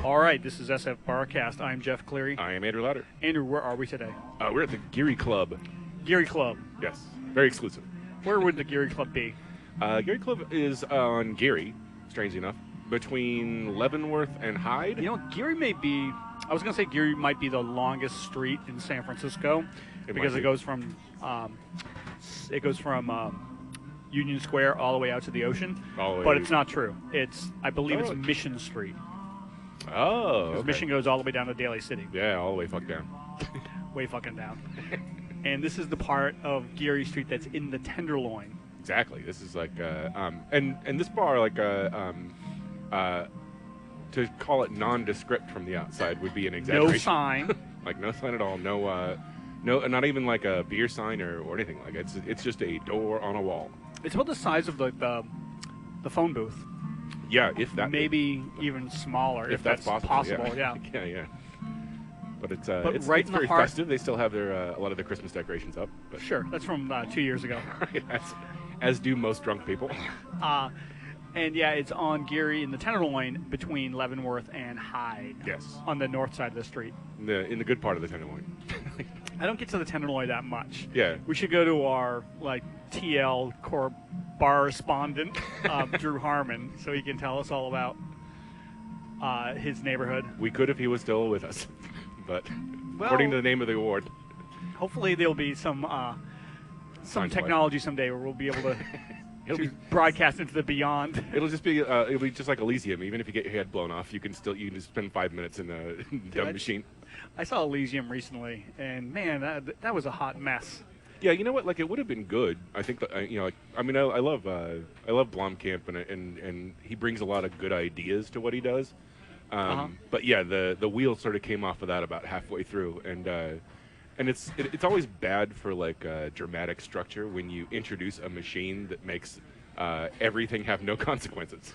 All right, this is SFBarkast. I'm Jeff Cleary. I am Andrew Lauder. Andrew, where are we today? We're at the GearyClub. GearyClub. Yes, very exclusive. Where would the GearyClub be? GearyClub is on Geary, strangely enough, between Leavenworth and Hyde. You know, Geary may be, I was going to say Geary might be the longest street in San Francisco because it goes from Union Square all the way out to the ocean. But it's not true. I believe it's Mission Street. Oh, okay. Mission goes all the way down to Daly City. Yeah, all the way fuck down. Way fucking down. And this is the part of Geary Street that's in the Tenderloin. Exactly. This is like, and this bar, like, to call it nondescript from the outside would be an exaggeration. No sign. Like no sign at all. No, not even like a beer sign or anything. Like it's just a door on a wall. It's about the size of the phone booth. Yeah, if that. Maybe even smaller, if that's possible. Yeah. Yeah. But it's right it's in the very heart. festive. They still have their a lot of the Christmas decorations up. But Sure, that's from 2 years ago. Right, as do most drunk people. And yeah, it's on Geary in the Tenderloin between Leavenworth and Hyde. Yes. On the north side of the street. In the good part of the Tenderloin. I don't get to the Tenderloin that much. Yeah. We should go to our TL core correspondent, Drew Harmon, so he can tell us all about his neighborhood. We could if he was still with us, but according to the name of the award. Hopefully there'll be some technology someday where we'll be able to broadcast into the beyond. It'll just be like Elysium. Even if you get your head blown off, you can just spend 5 minutes in a dumb machine. I saw Elysium recently, and man, that was a hot mess. Yeah, you know what? Like, it would have been good. I think that, I love Blomkamp, and he brings a lot of good ideas to what he does. But yeah, the wheel sort of came off of that about halfway through, and it's always bad for dramatic structure when you introduce a machine that makes everything have no consequences.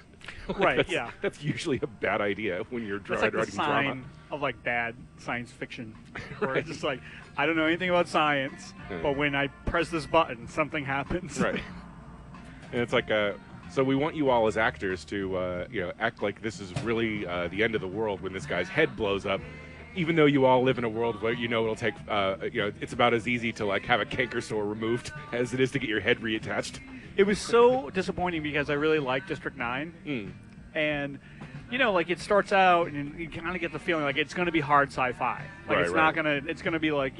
Right. That's usually a bad idea when you're writing the sign drama. Of bad science fiction, where it's just like, I don't know anything about science, but when I press this button, something happens. Right. And it's like, so we want you all as actors to act like this is really the end of the world when this guy's head blows up. Even though you all live in a world where it'll take it's about as easy to have a canker sore removed as it is to get your head reattached. It was so disappointing because I really like District 9, and it starts out and you kind of get the feeling like it's going to be hard sci-fi. Not going to. It's going to be like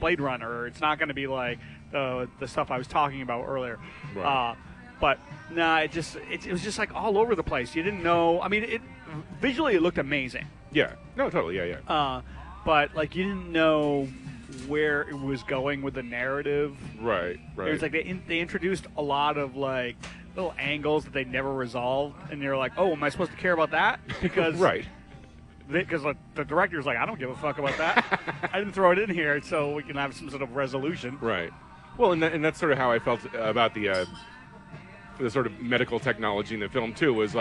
Blade Runner. Or it's not going to be like the stuff I was talking about earlier. Right. But nah, it was just like all over the place. You didn't know. I mean, visually it looked amazing. Yeah. No, totally. Yeah. But you didn't know where it was going with the narrative. Right. It was like they introduced a lot of little angles that they never resolved, and you're like, oh, am I supposed to care about that? Because right. Because the director's like, I don't give a fuck about that. I didn't throw it in here so we can have some sort of resolution. Right. Well, and that's sort of how I felt about the sort of medical technology in the film too. Was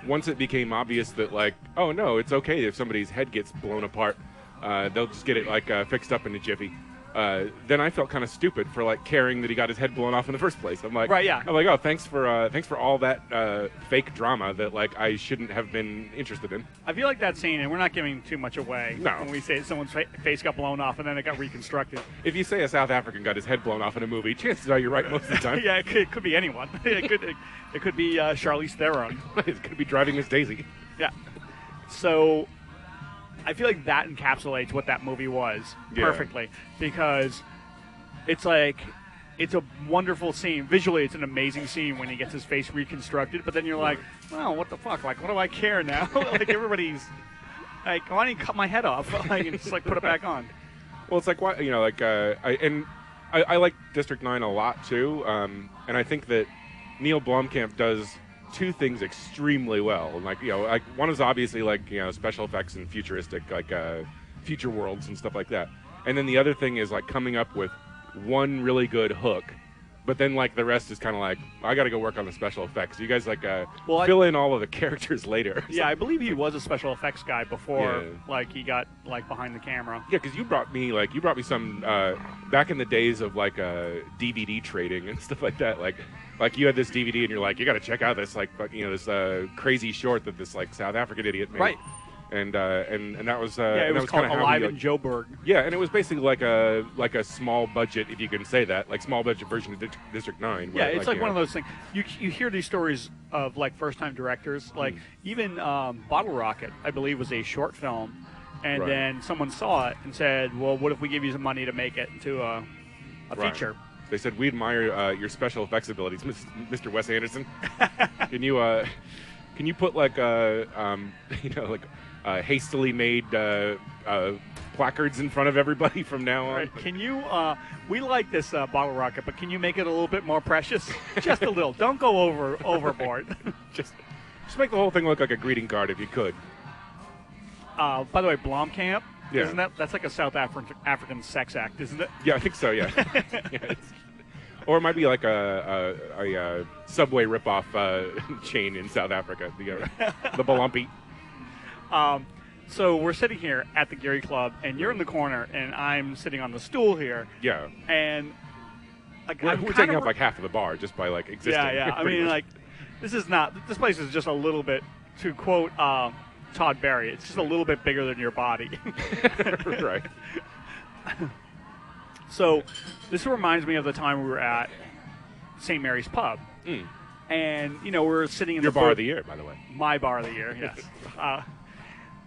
once it became obvious that oh no, it's okay if somebody's head gets blown apart, they'll just get it fixed up in a jiffy. Then I felt kind of stupid for caring that he got his head blown off in the first place. I'm like, right, yeah. I'm like, oh, thanks for all that fake drama that I shouldn't have been interested in. I feel like that scene, and we're not giving too much away when we say someone's face got blown off and then it got reconstructed. If you say a South African got his head blown off in a movie, chances are you're right most of the time. Yeah, it could be anyone. It could be Charlize Theron. It could be Driving Miss Daisy. Yeah. So I feel like that encapsulates what that movie was perfectly, because it's a wonderful scene. Visually, it's an amazing scene when he gets his face reconstructed, but then you're like, well, what the fuck? What do I care now? Everybody's why don't you cut my head off? And just put it back on. Well, it's why, I like District 9 a lot too, and I think that Neil Blomkamp does two things extremely well. One is obviously special effects and futuristic, future worlds and stuff like that. And then the other thing is coming up with one really good hook But then, like, the rest is kind of like, I got to go work on the special effects. You guys, like, Well, fill in all of the characters later. Yeah, I believe he was a special effects guy before, Yeah. like, he got, like, behind the camera. Yeah, because you brought me some, back in the days of, like, DVD trading and stuff like that. Like you had this DVD and you're like, you got to check out this, like, you know, this crazy short that this, like, South African idiot made. Right. And that was Yeah, it was called kinda Alive how in Joburg. Yeah, and it was basically like a small budget, if you can say that, like small budget version of District 9. Yeah, it's like one of those things. You hear these stories of, like, first-time directors. Like, even Bottle Rocket, I believe, was a short film. And then someone saw it and said, well, what if we give you some money to make it into a feature? They said, we admire your special effects abilities, Mr. Wes Anderson. Can you put, like, you know, like, hastily made placards in front of everybody from now on? Right. Can you, we like this Bottle Rocket, but can you make it a little bit more precious? Just a little. Don't go overboard. just make the whole thing look like a greeting card if you could. By the way, Blomkamp, Yeah. isn't that's like a South African sex act, isn't it? Yeah, I think so, yeah. Or it might be like a Subway ripoff chain in South Africa, the Balumpy. So we're sitting here at the Geary Club, and you're in the corner, and I'm sitting on the stool here. Yeah. And like, We're taking up like half of the bar just by like existing. Yeah. I mean, like, this place is just a little bit, to quote Todd Barry, it's just a little bit bigger than your body. Right. So this reminds me of the time we were at St. Mary's Pub. And, you know, we're sitting in Your the bar booth. of the year, by the way. My bar of the year, yes.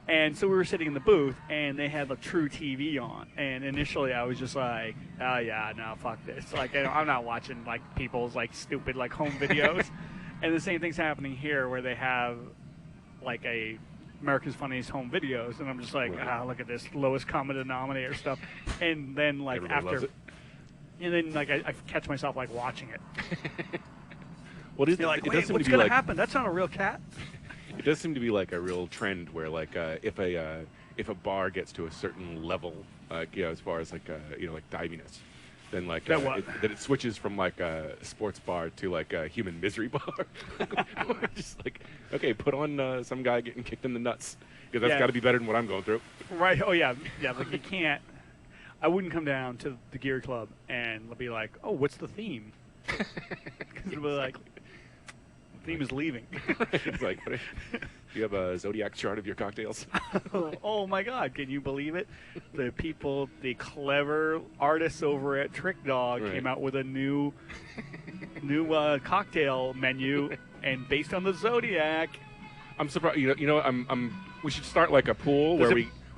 And so we were sitting in the booth, and they had the True TV on. And initially, I was just like, "Oh yeah, no, fuck this! Like, I'm not watching like people's like stupid like home videos." And the same thing's happening here, where they have like a America's Funniest Home Videos, and I'm just like, look at this lowest common denominator stuff. And then like Everybody loves it. and then like I catch myself like watching it. Well, You're like, wait, what's gonna happen? That's not a real cat. It does seem to be like a real trend where, like, if a bar gets to a certain level, you know, as far as like you know, like diviness, then like that it switches from like a sports bar to like a human misery bar. Just like, okay, put on some guy getting kicked in the nuts, because that's got to be better than what I'm going through. Right? Oh yeah. Like, you can't. I wouldn't come down to the Geary Club and be like, oh, what's the theme? Because it'll be like, theme is leaving. It's like, do you have a zodiac chart of your cocktails? Oh my God, can you believe it? The clever artists over at Trick Dog came out with a new cocktail menu, and based on the zodiac. I'm surprised. You know, we should start like a pool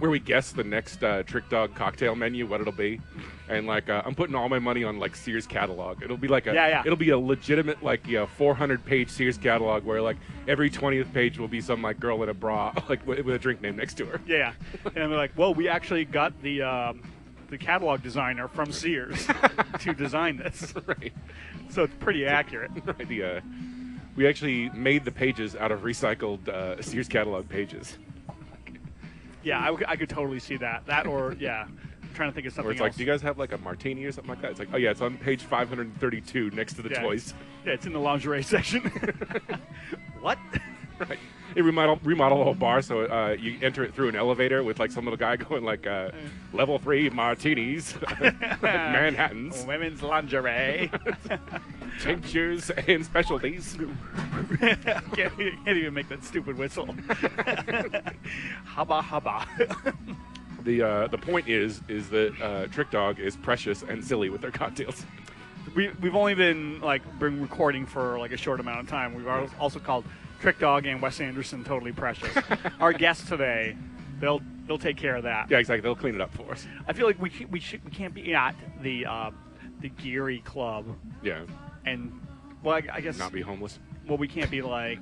where we guess the next Trick Dog cocktail menu, what it'll be, and like I'm putting all my money on like Sears catalog. It'll be like it'll be a legitimate like 400-page Sears catalog where like every 20th page will be some like girl in a bra like with a drink name next to her. Yeah, and they're like, well, we actually got the catalog designer from Sears to design this. Right. So it's pretty accurate. Right. We actually made the pages out of recycled Sears catalog pages. Yeah, I could totally see that. That or, I'm trying to think of something Or it's else. like, do you guys have like a martini or something like that? It's like, oh yeah, it's on page 532 next to the toys. Yeah, it's in the lingerie section. What? Right. They remodel the whole bar, so you enter it through an elevator with like some little guy going like, level 3 martinis, Manhattans, Women's lingerie, tinctures and specialties. can't even make that stupid whistle. Hubba hubba. The point is that Trick Dog is precious and silly with their cocktails. We've only been recording for like a short amount of time. We've also called Trick Dog and Wes Anderson Totally Precious. Our guests today, they'll take care of that. Yeah, exactly. They'll clean it up for us. I feel like we can't be at the Geary Club. Yeah. And well, I guess not be homeless. Well, we can't be like,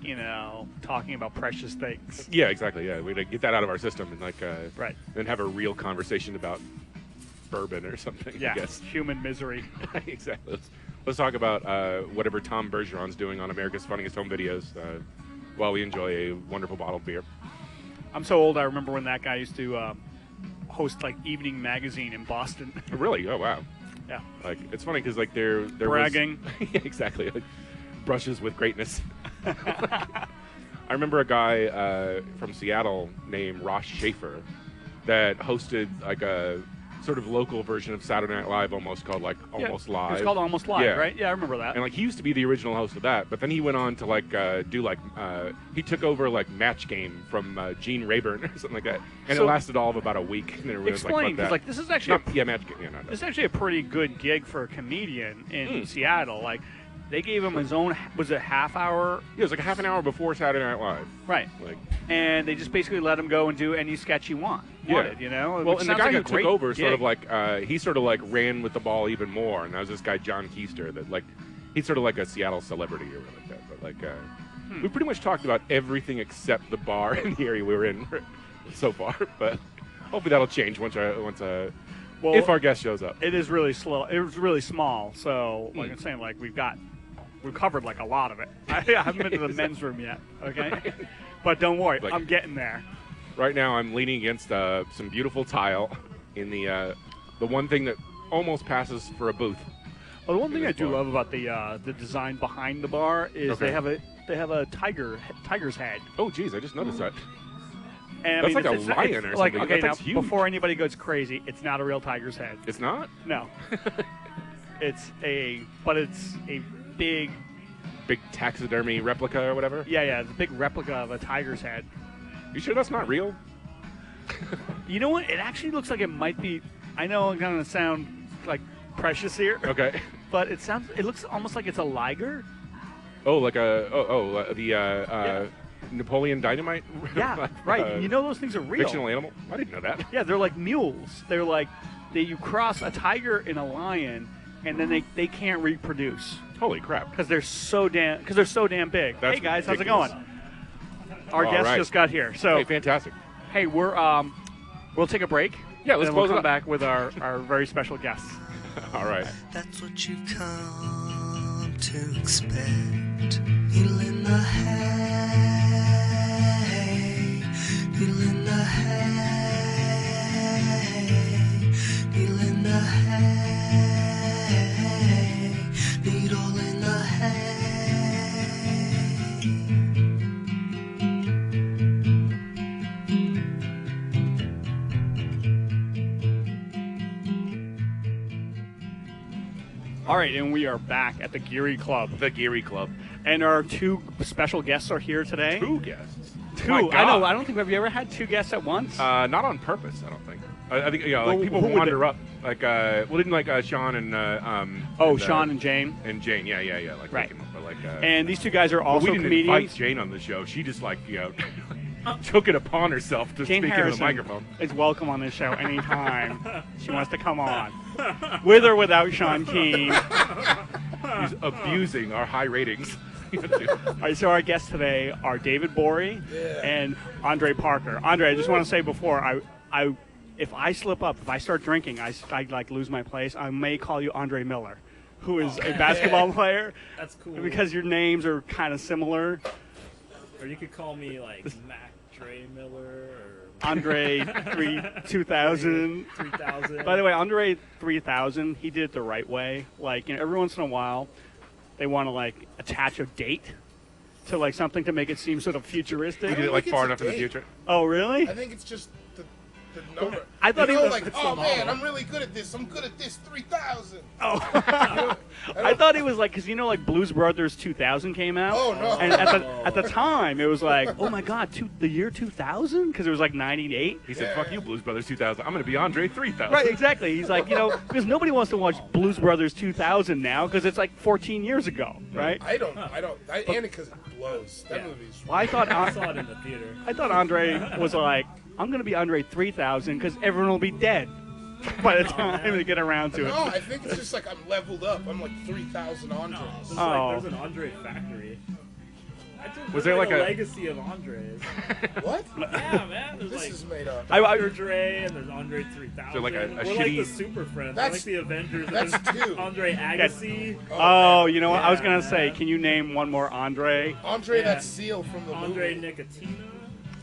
talking about precious things. Yeah, exactly. Yeah, we get that out of our system and right. Then have a real conversation about bourbon or something. Yeah, I guess. Human misery. Exactly. Let's talk about whatever Tom Bergeron's doing on America's Funniest Home Videos while we enjoy a wonderful bottle of beer. I'm so old. I remember when that guy used to host like Evening Magazine in Boston. Really? Oh wow. Yeah. Like it's funny because like they're bragging. Yeah, exactly. Like, brushes with greatness. I remember a guy from Seattle named Ross Schaefer that hosted like a sort of local version of Saturday Night Live, almost called like Almost Live. It was called Almost Live, right? Yeah, I remember that. And like he used to be the original host of that, but then he went on to like do like he took over like Match Game from Gene Rayburn or something like that, and it lasted all of about a week. And everyone was explain, because like this is actually Match Game. Yeah, no. This is actually a pretty good gig for a comedian in Seattle. Like they gave him his own, was it half hour? Yeah, it was like a half an hour before Saturday Night Live. Right. Like, and they just basically let him go and do any sketch he wanted, you know? Well, and the guy who took over gig. sort of like, he sort of like ran with the ball even more, and that was this guy, John Keister, that like, he's sort of like a Seattle celebrity or whatever like that. But like, we pretty much talked about everything except the bar in the area we were in so far, but hopefully that'll change once if our guest shows up. It is really slow. It was really small, so like I'm saying, like we've covered like a lot of it. I haven't been to the men's room yet, okay? But don't worry, like, I'm getting there. Right now, I'm leaning against some beautiful tile in the one thing that almost passes for a booth. Well, the one thing I do love about the design behind the bar is they have a tiger's head. Oh, geez, I just noticed that. And that's I mean, like a lion or something. Okay, now huge. Before anybody goes crazy, it's not a real tiger's head. It's not? No. It's a big taxidermy replica or whatever? Yeah, it's a big replica of a tiger's head. You sure that's not real? You know what? It actually looks like it might be. I know I'm going to sound like precious here. Okay. But it looks almost like it's a liger. Oh, like the Napoleon Dynamite? Yeah, right. You know those things are real. Fictional animal? I didn't know that. Yeah, they're like mules. They're like, you cross a tiger and a lion, and then they can't reproduce. Holy crap! Because they're so damn big. That's hey guys, ridiculous. how's it going? Our guest just got here. So hey, fantastic. Hey, we'll take a break. Yeah, let's and we'll come back with our very special guests. All right. That's what you've come to expect. Needle in the hay, needle in the hay, needle in the hay, needle in the hay. All right, and we are back at the Geary Club. The Geary Club. And our two special guests are here today. Two guests? Two. My I know. God. I don't think, have you ever had two guests at once? Not on purpose, I don't think. I think, like people who would wander up. Like, didn't like Sean and... Sean and Jane? And Jane, yeah. Like, right. Came up, but, like, and these two guys are also we didn't comedians. invite Jane on the show. She just, like, took it upon herself to Jane speak Harrison into the microphone. is welcome on this show anytime she wants to come on. With or without Sean Keane. He's abusing our high ratings. All right, so our guests today are David Bory and Andre Parker. Andre, I just want to say before, if I slip up, if I start drinking, I like lose my place, I may call you Andre Miller, who is a basketball player. That's cool. Because your names are kind of similar. Or you could call me like Mac Dre Miller or Andre 2000. 3000. By the way, Andre 3000, he did it the right way. Like, every once in a while, they want to like attach a date to like something to make it seem sort of futuristic. He did it like far enough in the future. Oh, really? I think it's just the number. I thought you he know, was like, oh man, I'm really good at this. I'm good at this. 3000. Oh, I thought he was like, because like Blues Brothers 2000 came out. Oh no! And at the time, it was like, oh my God, the year 2000, because it was like 98. He said, "Fuck you, Blues Brothers 2000. I'm going to be Andre 3000." Right, exactly. He's like, because nobody wants to watch Blues Brothers 2000 now, because it's like 14 years ago, right? I don't. And because it blows. That movie's. Well, I I saw it in the theater. I thought Andre was like, I'm going to be Andre 3000 because everyone will be dead by the time they get around to it. No, I think it's just like I'm leveled up. I'm like 3000 Andres. There's an Andre factory. Was there like a legacy of Andres? What? Yeah, man. There's This like is made up. Dr. Dre and there's Andre 3000. So like a We're shitty- like the Super Friends. We're like the Avengers. That's There's two. Andre Agassi. Oh, you know what? I was going to Yeah, say, man. can you name one more Andre? Andre, Yeah. that's Seal from the Andre movie. Nicotina.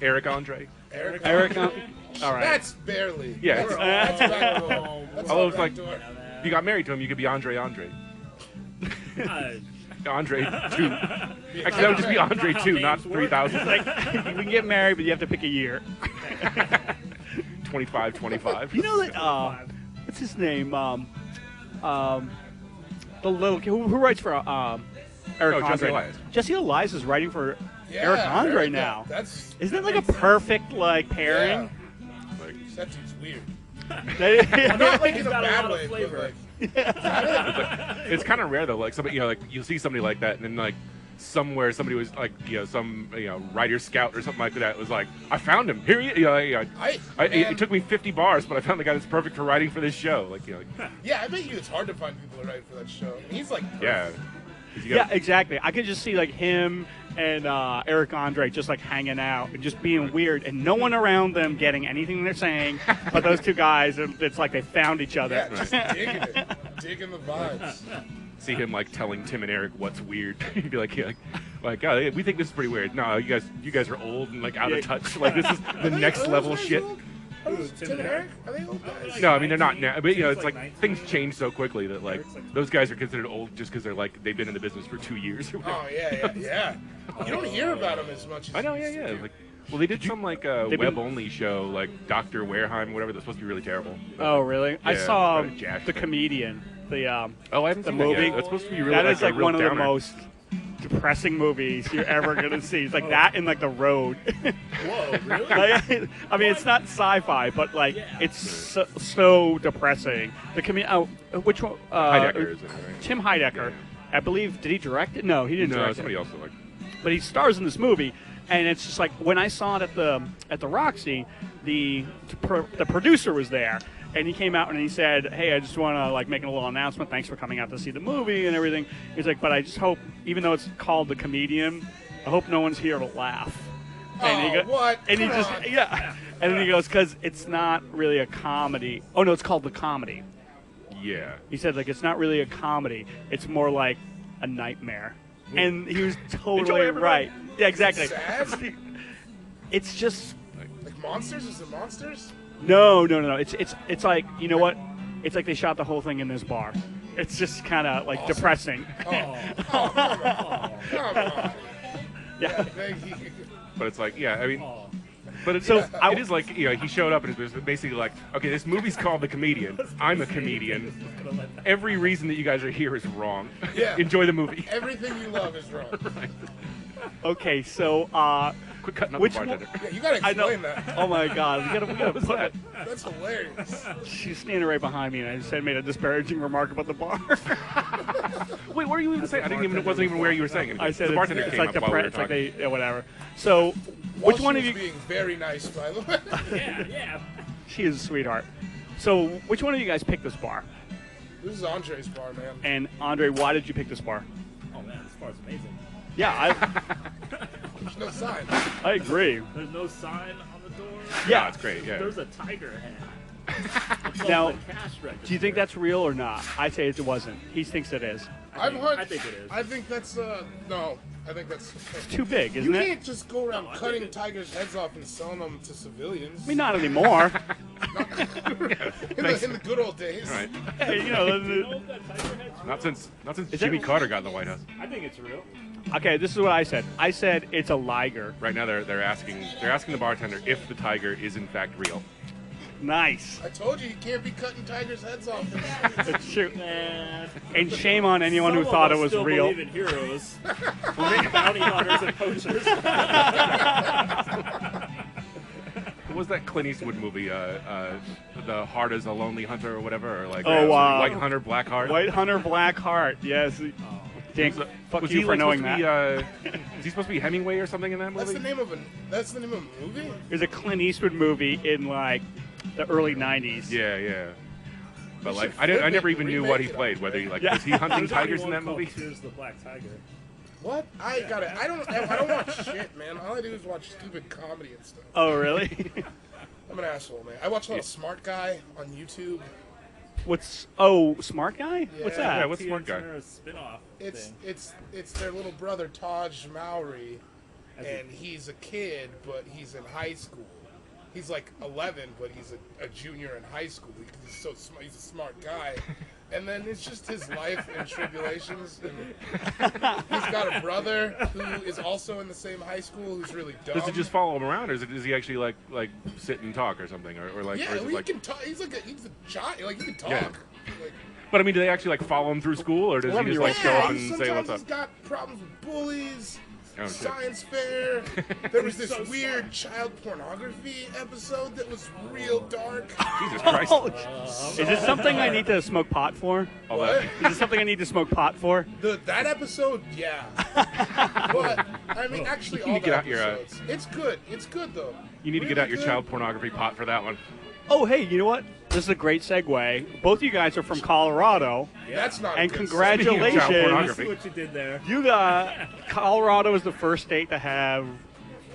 Eric Andre? Eric? All right. That's barely. Yeah. That's backdoor. That's Although all it's like- backdoor. If you got married to him, you could be Andre. Uh, Andre 2. Actually, that would just be Andre 2, not 3,000. Like, we can get married, but you have to pick a year. 25. You know that, what's his name? The little kid who writes for Eric Jesse Andre. Elias. Jesse Elias is writing for Yeah, Eric I Andre heard now. That's Isn't that like a perfect pairing? Like, that dude's weird. Yeah. Not like He's in a got a bad lot of way, but flavor. like, it's kind of rare though. Like somebody, like you'll see somebody like that, and then like somewhere somebody was like, some writer scout or something like that was like, I found him. Here he, it took me 50 bars, but I found the guy that's perfect for writing for this show. Like, yeah, I bet you it's hard to find people to write for that show. He's like, yeah. Yeah, exactly. I could just see like him and Eric Andre just like hanging out and just being weird, and no one around them getting anything they're saying. But those two guys, it's like they found each other. yeah, just digging it, digging the vibes. See him like telling Tim and Eric what's weird. He'd be like, oh, we think this is pretty weird. No, you guys are old and like out of touch. Like this is the next level shit. Tim and Eric? Are they old guys? No, I mean they're not now, but it's like 19. things change so quickly that like those guys are considered old just because they've been in the business for 2 years. Or whatever. Oh yeah. You don't hear about them as much as I know, you used to yeah. do. Like, well, they did some like web-only show, like Dr. Wareheim, whatever. That's supposed to be really terrible. But, Oh, really? I yeah, saw about a Jash The thing. Comedian. The I haven't the seen movie. That yet. That's supposed to be really. That is a like real one of downer. the most depressing movies you're ever gonna see. It's like that in like The Road. Whoa, really? Like, I mean, it's not sci-fi, but like it's so depressing. The which one? Heidecker is in it, right? Tim Heidecker, I believe. Did he direct it? No, he didn't No, direct somebody it. else like. But he stars in this movie, and it's just like when I saw it at the Roxy, the producer was there, and he came out and he said, "Hey, I just want to like make a little announcement. Thanks for coming out to see the movie and everything." He's like, "But I just hope, even though it's called The Comedian, I hope no one's here to laugh." And what? And Come he just on. yeah, and then he goes, "Because it's not really a comedy. Oh no, it's called The Comedy." Yeah. He said like it's not really a comedy. It's more like a nightmare. And he was totally right. Yeah, exactly. Sad? It's just Like monsters? Is it monsters? no. It's like, you know what? It's like they shot the whole thing in this bar. It's just kind of like Awesome. depressing. Come on. Yeah. Thank you. But it's like, yeah, I mean, but it's So, it is like, he showed up and it was basically like, okay, this movie's called The Comedian. I'm a comedian. Every reason that you guys are here is wrong. Yeah. Enjoy the movie. Everything you love is wrong. Okay, so Quit cutting up Which the bartender. Yeah, you gotta I know. explain that. Oh my God, we gotta put that. That's hilarious. She's standing right behind me, and I just made a disparaging remark about the bar. Wait, what were you even saying? Wasn't even where you were saying it. I said the bartender it's came like up while we were it's like talking. they whatever. So, Which which one of you? being very nice, by the way. Yeah. She is a sweetheart. So, which one of you guys picked this bar? This is Andre's bar, man. And Andre, why did you pick this bar? Oh man, this bar's amazing. Yeah, There's no sign. I agree. There's no sign on the door. Yeah, it's great. Yeah. There's a tiger head. It's Now, on the cash register. do you think that's real or not? I say it wasn't. He thinks it is. I think it is. I think that's no. I think that's. Too big, You isn't it? can't just go around No, I cutting think tigers' heads off and selling them to civilians. I mean, not anymore. in the good old days. Right. Hey, You know that tiger head's Not real? since Is Jimmy that- Carter got in the White House. I think it's real. okay, this is what I said. I said it's a liger. Right now they're asking the bartender if the tiger is in fact real. Nice. I told you can't be cutting tigers' heads off. It's true. Man. And shame on anyone who Some thought it of us was still real. believe in heroes. Bounty hunters and poachers. What was that Clint Eastwood movie? The Heart is a Lonely Hunter or whatever, or like Oh, White Hunter, Black Heart. White Hunter, Black Heart. Yes. Dan, fuck Was you he for like, knowing supposed that. to be, is he supposed to be Hemingway or something in that movie? That's the name of a movie. There's a Clint Eastwood movie in like the early '90s. Yeah. But They like, should I flip never it, even knew remake what he it. played. Whether he like Yeah. was he hunting There's already tigers in one that called movie? Here's the Black Tiger. What? I don't watch shit, man. All I do is watch stupid comedy and stuff. Oh, really? I'm an asshole, man. I watch a lot of Smart Guy on YouTube. Smart Guy? What's Yeah. Yeah, that? what's Smart Guy? Turner's spin-off thing. It's their little brother Taj Mowry, and he's a kid, but he's in high school. he's like 11, but he's a junior in high school because he's so smart. He's a smart guy. And then it's just his life and tribulations. And he's got a brother who is also in the same high school who's really dumb. Does it just follow him around, or does he actually like sit and talk or something, or like? Yeah, or is it he like, can talk. He's a child. Like he can talk. Yeah. Like, But I mean, do they actually like follow him through school, or does he just like show up and say what's up? Sometimes he's got problems with bullies. Oh, shit. Science fair. There was this weird child pornography episode that was real dark. Jesus Christ! Is this something I need to smoke pot for? All What? that. Is this something I need to smoke pot for? That episode, yeah. But I mean, actually, You all need to the get out your, episodes. It's good. It's good though. You need to get Really out your good. child pornography pot for that one. Oh, hey, you know what? This is a great segue. Both of you guys are from Colorado, That's not. a and good congratulations. Child I pornography. see what you did there. You got Colorado is the first state to have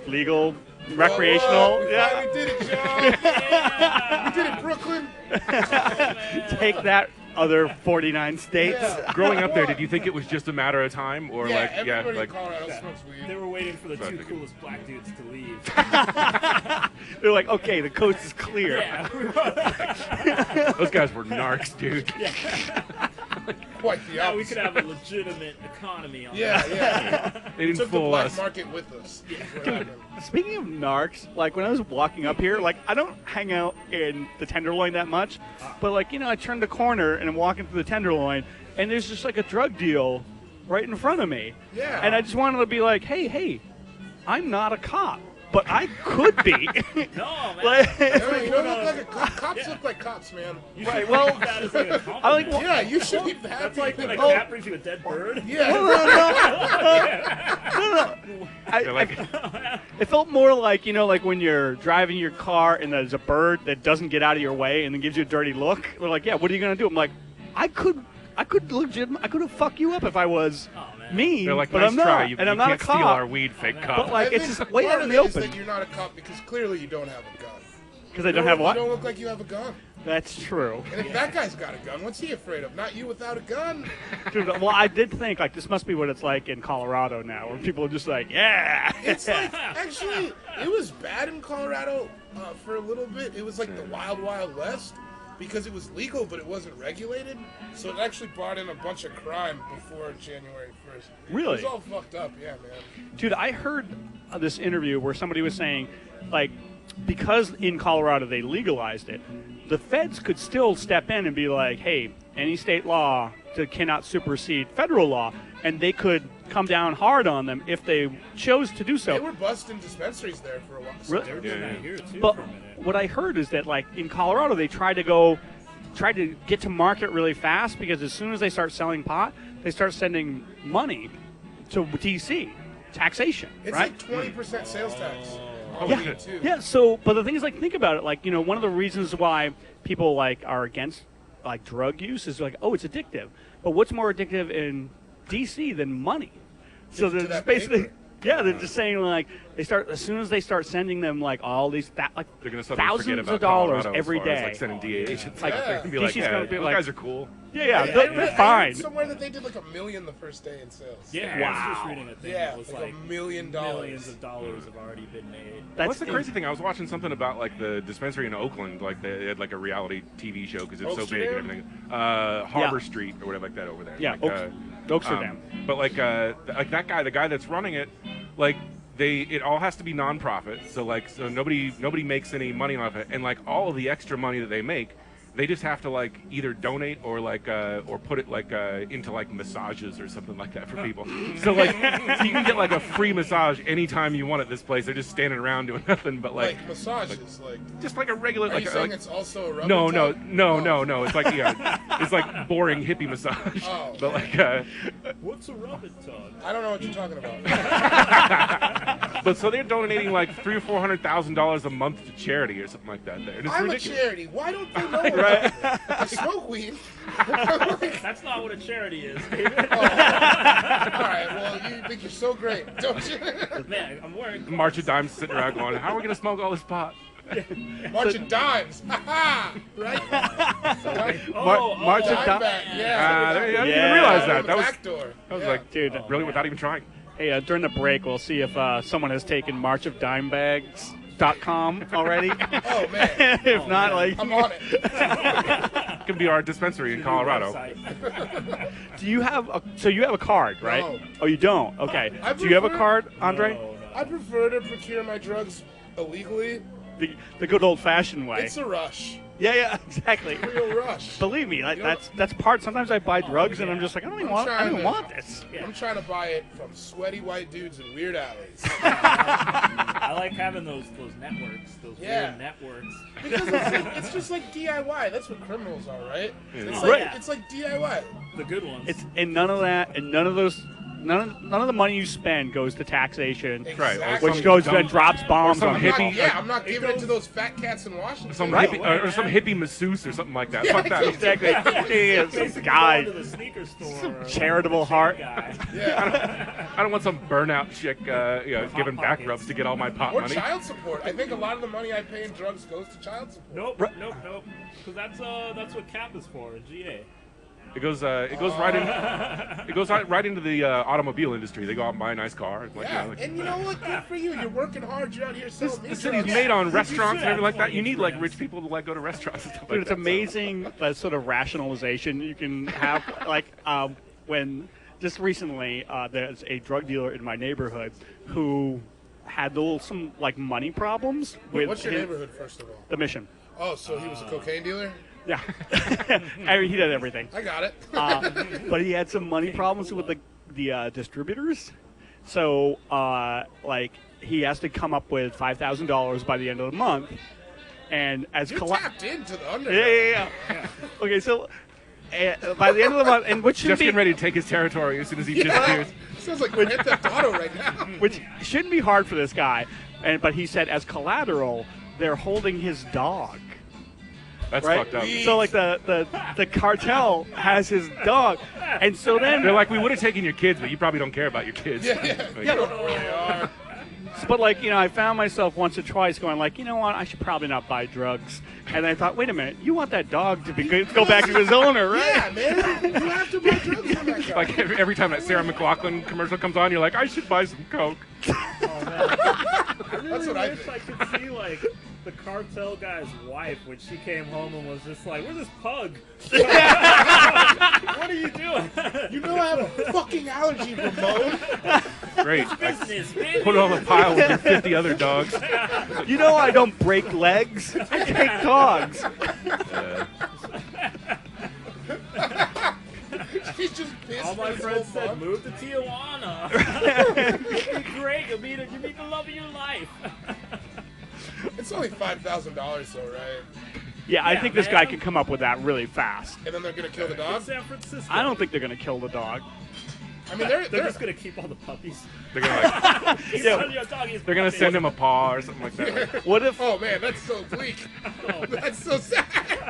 legal segment. recreational. We Yeah, finally did it, John. We did it, Brooklyn. take that, other 49 states. Yeah. Growing up there, did you think it was just a matter of time, or Yeah, like everybody like in Colorado smokes weed. They were waiting for the Sorry, two thinking. coolest black dudes to leave. They're like, okay, the coast is clear. Yeah. those guys were narcs, dude? Quite the Now we opposite. could have a legitimate economy on Yeah, that. yeah. They didn't Took the fool black us. market with us. Yeah. That's what happened. Speaking of narcs, like when I was walking up here, like I don't hang out in the Tenderloin that much, but like, you know, I turn the corner and I'm walking through the Tenderloin and there's just like a drug deal right in front of me. Yeah. And I just wanted to be like, hey, I'm not a cop, but I could be. No, man. Like- No, you don't look like a cop. Cops look like cops, man. You Right, should well, think that as like a compliment. I like Yeah, you should be happy. That's like when a Oh. cat brings you a dead bird. Yeah. They're like, It felt more like, you know, like when you're driving your car and there's a bird that doesn't get out of your way and then gives you a dirty look. They're like, yeah, what are you gonna do? I'm like, I could have fucked you up if I was Oh, man. me, they're like, but nice I'm not, try. You, and you I'm not a can't steal cop. our weed, fake man. cop. But like, I it's think just way part out in of the it is open that you're not a cop because clearly you don't have a gun. because I don't have what? You don't look like you have a gun. That's true. And if that guy's got a gun, what's he afraid of? Not you without a gun. Dude, well, I did think like this must be what it's like in Colorado now, where people are just like, yeah. It's like, actually, it was bad in Colorado for a little bit. It was like the Wild Wild West because it was legal, but it wasn't regulated. So it actually brought in a bunch of crime before January 1st. Really? It was all fucked up, yeah, man. Dude, I heard this interview where somebody was saying, like, because in Colorado they legalized it, the feds could still step in and be like, hey, any state law cannot supersede federal law, and they could come down hard on them if they chose to do They so. were busting dispensaries there for a while. Really? They were doing Yeah, that yeah. here too But for a minute. what I heard is that, like, in Colorado, they tried to get to market really fast because as soon as they start selling pot, they start sending money to DC, taxation, It's right? like 20% sales tax. On Yeah, weed, too. yeah. So, but the thing is, like, think about it. Like, you know, one of the reasons why people like are against like drug use is like, oh, it's addictive. But what's more addictive in DC than money? So To they're that just basically, paper. yeah, they're just saying like they start as soon as they start sending them like all these like They're gonna suddenly forget thousands about of dollars Colorado as every far as, day. like sending DA agents Like, out there and be DC's like, yeah, gonna be those like- guys are cool. yeah, I they're read fine. somewhere that they did like $1 million the first day in sales. Yeah, Wow. I was just reading a thing Yeah, that was like like $1 million. millions of dollars have already been made. That's What's the crazy thing? I was watching something about like the dispensary in Oakland, like they had like a reality TV show because it's so big and everything. Harbor Street or whatever like that over there. Yeah, like, Oaksterdam. But like that guy, the guy that's running it, like it all has to be nonprofit. So nobody makes any money off it, and like all of the extra money that they make, they just have to like either donate or like or put it like into like massages or something like that for people. So like so you can get like a free massage anytime you want at this place. They're just standing around doing nothing but like massages, like. just like a regular Are like you saying it's also a rubber no, tub? no. It's like it's like boring hippie massage. Oh. But like What's a rubber tub? I don't know what you're talking about. but so they're donating like $300,000 or $400,000 a month to charity or something like that. There, and it's I'm ridiculous. a charity. Why don't they know what I smoke weed. That's not what a charity is, David. All right, well, you think you're so great, don't you? Man, I'm wearing. March of Dimes sitting around going, "How are we gonna smoke all this pot?" Marching dimes. Ha ha! Right? March of Dime Dimes. back, yeah. I didn't even Yeah. realize that. That was back door. Yeah. like, Dude, really without even trying. hey, during the break, we'll see if someone has taken March of Dime bags SFBarkast60 already? Oh man, If not, like, I'm on it. It can be our dispensary in Colorado. do you have a card, right? No. Oh, you don't. Okay. I Do you have a prefer- card, Andre? No. I prefer to procure my drugs illegally. The good old-fashioned way. It's a rush, Yeah, exactly. real rush. Believe me, You know- that's part. Sometimes I buy drugs and I'm yeah. just like, I don't even I'm want trying to- want this. I'm trying to buy it from sweaty white dudes in weird alleys. I like having those networks, those Yeah. weird networks. Because it's just like DIY. That's what criminals are, right? It's Oh, like yeah. it's like DIY. The good ones. It's and none of that and none of those. None of the money you spend goes to taxation, Right, Exactly. which goes Some and drops bombs some on I'm people. hippie- not, I'm not It giving it goes- to those fat cats in Washington. Some Right. hippie or some hippie masseuse or something like that. Yeah, Fuck that. Exactly. Jeez, Basically guy. going to the sneaker store. or charitable the heart. Guy. Yeah. I don't want some burnout chick, giving back pockets. rubs to get all my pot Or money. child support. I think a lot of the money I pay in drugs goes to child support. Nope. Because that's what CAP is for, GA. It goes right into the automobile industry. They go out and buy a nice car. Like, Yeah, like, and you know what? Good for you. You're working hard. You're out here selling the these city's drugs. made on restaurants and should everything like have that. You need like friends. rich people to like go to restaurants and stuff Dude, like it's that. amazing that sort of rationalization you can have. Like when just recently there's a drug dealer in my neighborhood who had some like money problems with What's your his- neighborhood, first of all? The Mission. Oh, so he was a cocaine dealer? Yeah, I mean, he did everything. I got it. But he had some money problems with the distributors. So like he has to come up with $5,000 by the end of the month, and as You tapped into the underground. yeah. Okay, so by the end of the month, and which should Just be getting ready to take his territory as soon as he Yeah. disappears. Sounds like Grand Theft Auto right now. which shouldn't be hard for this guy, but he said as collateral they're holding his dog. That's Right? fucked up. So like the cartel has his dog, and so then They're like, we would have taken your kids, but you probably don't care about your kids. Yeah. Like, You don't know where they are. but like I found myself once or twice going like, you know what, I should probably not buy drugs, and I thought, wait a minute, you want that dog to be good, go back to his owner, right? Yeah, man. You have to buy drugs from that guy. Like every time that Sarah McLachlan commercial comes on, you're like, I should buy some coke. I really That's what I wish I think. could see like the cartel guy's wife when she came home and was just like, "Where's this pug? What are you doing? You know I have a fucking allergy, Ramon. Great. Like, Business, baby." put it on the pile with your 50 other dogs. You know I don't break legs, I take dogs. He's just pissed. All for my this friends whole said, month. "Move to Tijuana. It'll be great. You'll meet the love of your life." It's only $5,000 though, right? Yeah, I Yeah, think this man. guy can come up with that really fast. And then they're gonna kill the dog. San Francisco. I don't think they're gonna kill the dog. I mean, They're they're just gonna keep all the puppies. They're gonna like, they're gonna send him a paw or something like that. Like, What if? Oh man, that's so bleak. That's so sad.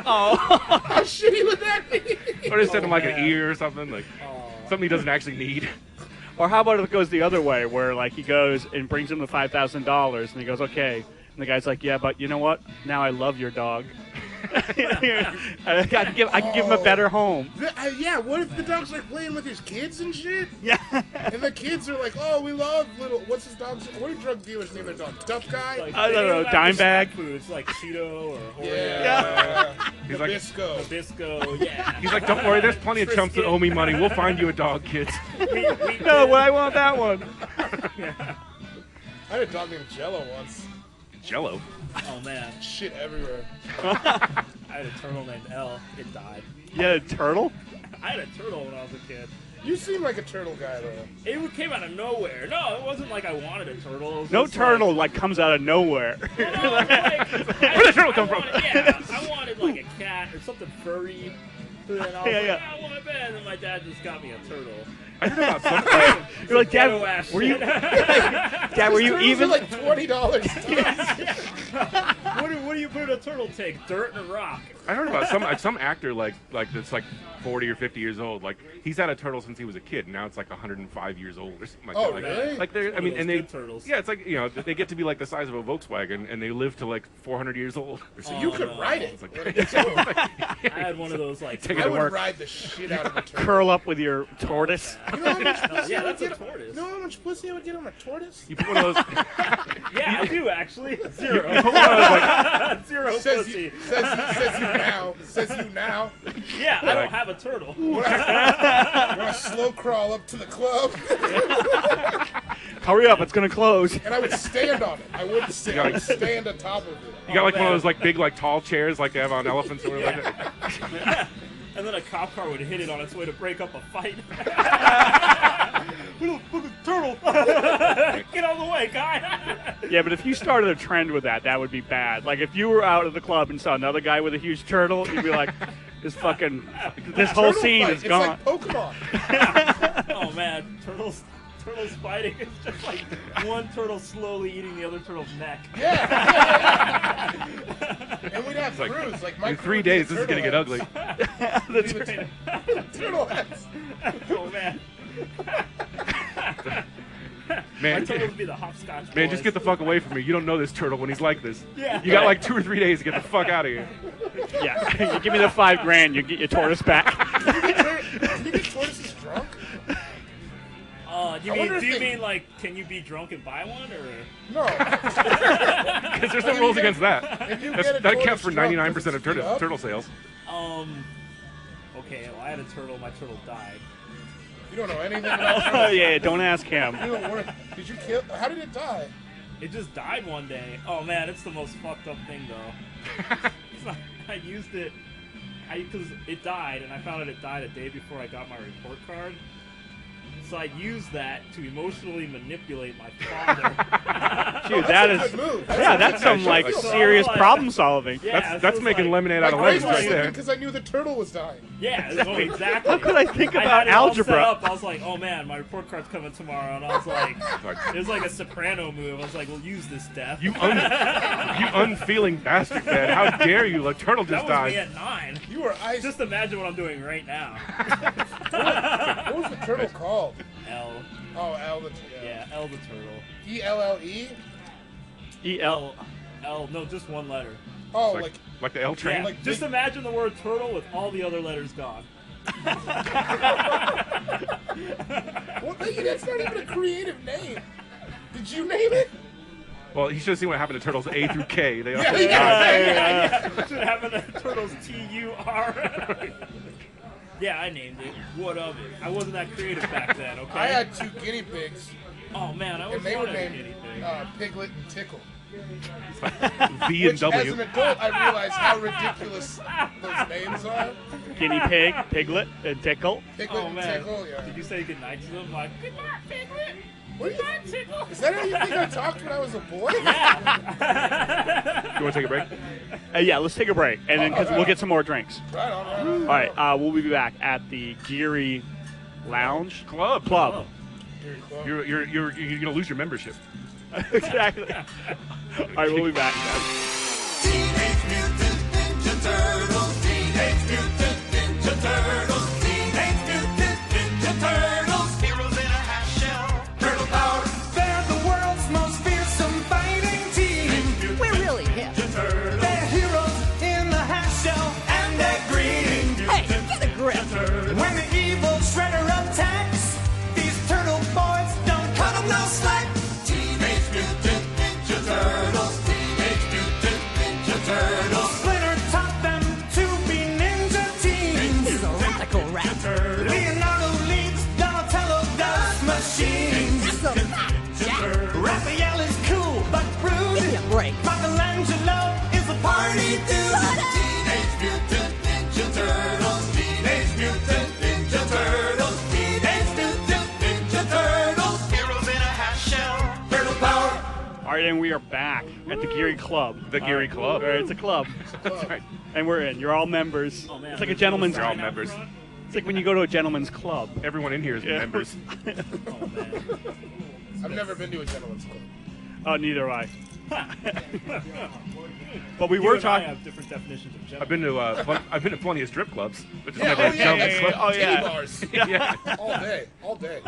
Oh, How shitty would that be? or just send him like an man. ear or something, like something he doesn't actually need. or how about if it goes the other way, where like he goes and brings him the $5,000, and he goes, okay, and the guy's like, yeah, but you know what? Now I love your dog. I can give him a better home. Yeah, what if the dog's like playing with his kids and shit? Yeah. And the kids are like, oh, we love little, what's his dog's, what do drug dealers name their dog? Tough guy? Like, I don't know, they dime have bag? snack Foods like Cheeto or Oreo. Yeah. He's like, Nabisco. Nabisco, yeah. he's like, don't worry, there's plenty of chumps that owe me money. We'll find you a dog, kids. No, well, I want that one. I had a dog named Jello once. Jello. Oh man, Shit everywhere. I had a turtle named Elle. It died. You had a turtle? I had a turtle when I was a kid. You seem like a turtle guy, though. It came out of nowhere. No, it wasn't like I wanted a turtle. It was No just turtle like comes out of nowhere. Like, no, like, Where'd the turtle come from? Yeah, I wanted like a cat or something furry. And then I was Yeah. I want a bed. And then my dad just got me a turtle. I heard about something. You're like, Dad, Ghetto ass were you? shit. Dad, were you Turtles even? are like $20. What do you put a turtle take? Dirt and a rock. I heard about some actor like that's like 40 or 50 years old. Like he's had a turtle since he was a kid. And now it's like 105 years old or something like Oh, that. Like, really? Like they're, I One mean, of and those they good turtles. yeah, it's like they get to be like the size of a Volkswagen and they live to like 400 years old. So you could no. ride it. It's like, I had one of those like. Take it I to would work. ride the shit out of a turtle. Curl up with your tortoise. You know how much pussy Yeah, I would that's a get? tortoise. You know how much pussy I would get on a tortoise? You put one of those. Yeah, I do actually. Zero. You put one of those like Zero Says pussy. you, says you now. Says you now. Yeah, I don't have a turtle. Want to slow crawl up to the club, Hurry up, it's gonna close. and I would stand on it. I wouldn't sit. I would stand on top of it. you got like one of man. those like big like tall chairs like they have on elephants or whatever. Like that. And then a cop car would hit it on its way to break up a fight. Little fucking turtle! Get out of the way, guy! Yeah, but if you started a trend with that, that would be bad. Like if you were out at the club and saw another guy with a huge turtle, you'd be like, this whole Turtle scene fight. is gone. It's like Pokemon. Oh man, turtles fighting. It's just like one turtle slowly eating the other turtle's neck. Yeah. And we'd have like, crews. Like my In crew 3 would be days, the this is gonna get turtle ugly. heads. That's We'd be the turtle heads. Oh man. My Man, turtles would be the hopscotch man, boys. just get the fuck away from me. You don't know this turtle when he's like this. Yeah. You got like 2 or 3 days to get the fuck out of here. Yeah, you give me the $5,000, you get your tortoise back. Can you get tortoises drunk? Do you mean like, can you be drunk and buy one, or? No. Because there's no rules against that. If you That's, get a that tortoise counts for drunk, 99% does it of speed up? turtle sales. Okay, well, I had a turtle. My turtle died. You don't know anything about Oh turtles. yeah, don't ask him. You don't work. Did you kill? How did it die? It just died one day. Oh man, it's the most fucked up thing though. I used it, because it died, and I found out it died a day before I got my report card. So I used that to emotionally manipulate my father. Dude, that That's is a good move. yeah, that's some like So serious like- problem solving. Yeah, That's so making like, lemonade My out of brain lemons was right sleeping there. because I knew the turtle was dying. Yeah, oh, exactly. How could I think I about had it all algebra? set up. I was like, oh man, my report card's coming tomorrow, and I was like, it was like a soprano move. I was like, we'll use this, Death. You unfeeling bastard, man. How dare you? Like, turtle that just was me died. at 9. You were ice. Just imagine what I'm doing right now. What was the turtle called? L. Oh, L the Yeah, L the turtle. ELLE. EL. L, no, just one letter. Oh, Like the L train. Yeah, like just big- imagine the word turtle with all the other letters gone. well, that's not even a creative name. Did you name it? Well, you should have seen what happened to turtles A through K. They all Yeah, died. Yeah. Should have a turtle's TUR. Yeah, I named it. What of it? I wasn't that creative back then, okay? I had 2 guinea pigs, Oh man, I was and they were wanted a guinea named pig. Piglet and Tickle. V and Which, as an W. adult, I realized how ridiculous those names are. Guinea pig, piglet, and tickle. Piglet Oh and man, Tickle, yeah. did you say goodnight to them? Like, good night, Piglet. What do Good you- night, Tickle. Is that how you think I talked when I was a boy? You want to take a break? Yeah, let's take a break, and then because we'll get some more drinks. Right on, right on. All right, we'll be back at the Geary Lounge Club. Club. You're gonna lose your membership. Exactly. All right, we'll be back. Guys. Teenage Mutant Ninja Turtles. Teenage Mutant Ninja Turtles. Teenage Mutant Ninja Turtles. Heroes in a half shell. Turtle power. They're the world's most fearsome fighting team. We're really hip. They're heroes in the half shell, and they're green. Hey, get a grip. When the evil Shredder attacks, these turtle boys don't cut 'em no slack. Teenage Mutant Ninja Turtles. Teenage Mutant Ninja Turtles. Splinter taught them to be ninja teens. He's a radical rat. Leonardo leads, Donatello does machines. That's a fact, Jack. Raphael is cool but rude. Give me a break. Michelangelo is a party dude. Teenage Mutant Ninja Turtles. Teenage Mutant Ninja Turtles. Teenage Mutant Ninja Turtles. Heroes in a half shell. Turtle power. All right, and we are back at the Geary Club. The Geary Club. All right, it's a club, That's right. and we're in. You're all members. Oh, man, It's like a gentleman's. They're all members. It's like when you go to a gentleman's club. Everyone in here is members. Oh man. I've never been to a gentleman's club. Oh, neither have I. But we You were and I talking. have different definitions of I've gentleman. been to plenty of strip clubs. Which is Yeah, never oh, a yeah, gentleman's yeah, club. Oh Titty yeah. bars. Yeah. All day.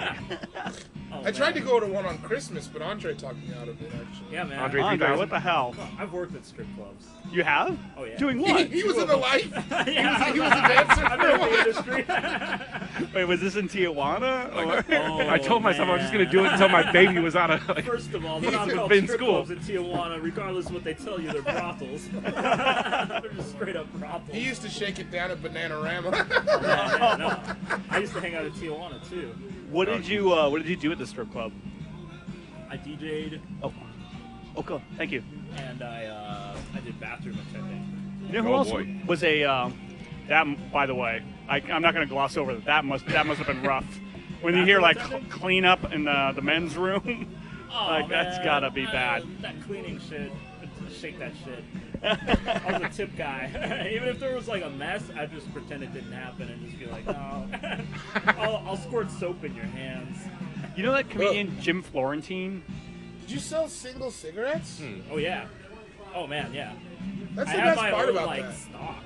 Oh, I tried to man. go to one on Christmas, but Andre talked me out of it, actually. Yeah, man. Andre- Andre, 3000. what the hell? I've worked at strip clubs. You have? Oh, yeah. Doing what? He was in the life. Yeah, He was a dancer. I've been in the industry. Wait, was this in Tijuana? Or? Oh, I told myself I was just going to man. do it until my baby was out of. Like, First of all, they're not called in strip school. clubs in Tijuana, regardless of what they tell you. They're brothels. They're just straight up brothels. He used to shake it down at Bananarama. Oh, man, no. I used to hang out at Tijuana too. What did you do at the strip club? I DJ'd Oh, cool. Thank you. and I did bathroom attending. You know who Oh, else boy. was a that? By the way, I'm not going to gloss over that. That must have been rough. When you hear like Bathroom clean up in the men's room, Oh, like that's man. gotta be bad. That cleaning shit. Shake that shit. I was a tip guy. Even if there was like a mess, I'd just pretend it didn't happen and just be like, oh. I'll squirt soap in your hands. You know that comedian Jim Florentine? Did you sell single cigarettes? Oh yeah. Oh man, yeah. That's I the had best my part own about like that. stock.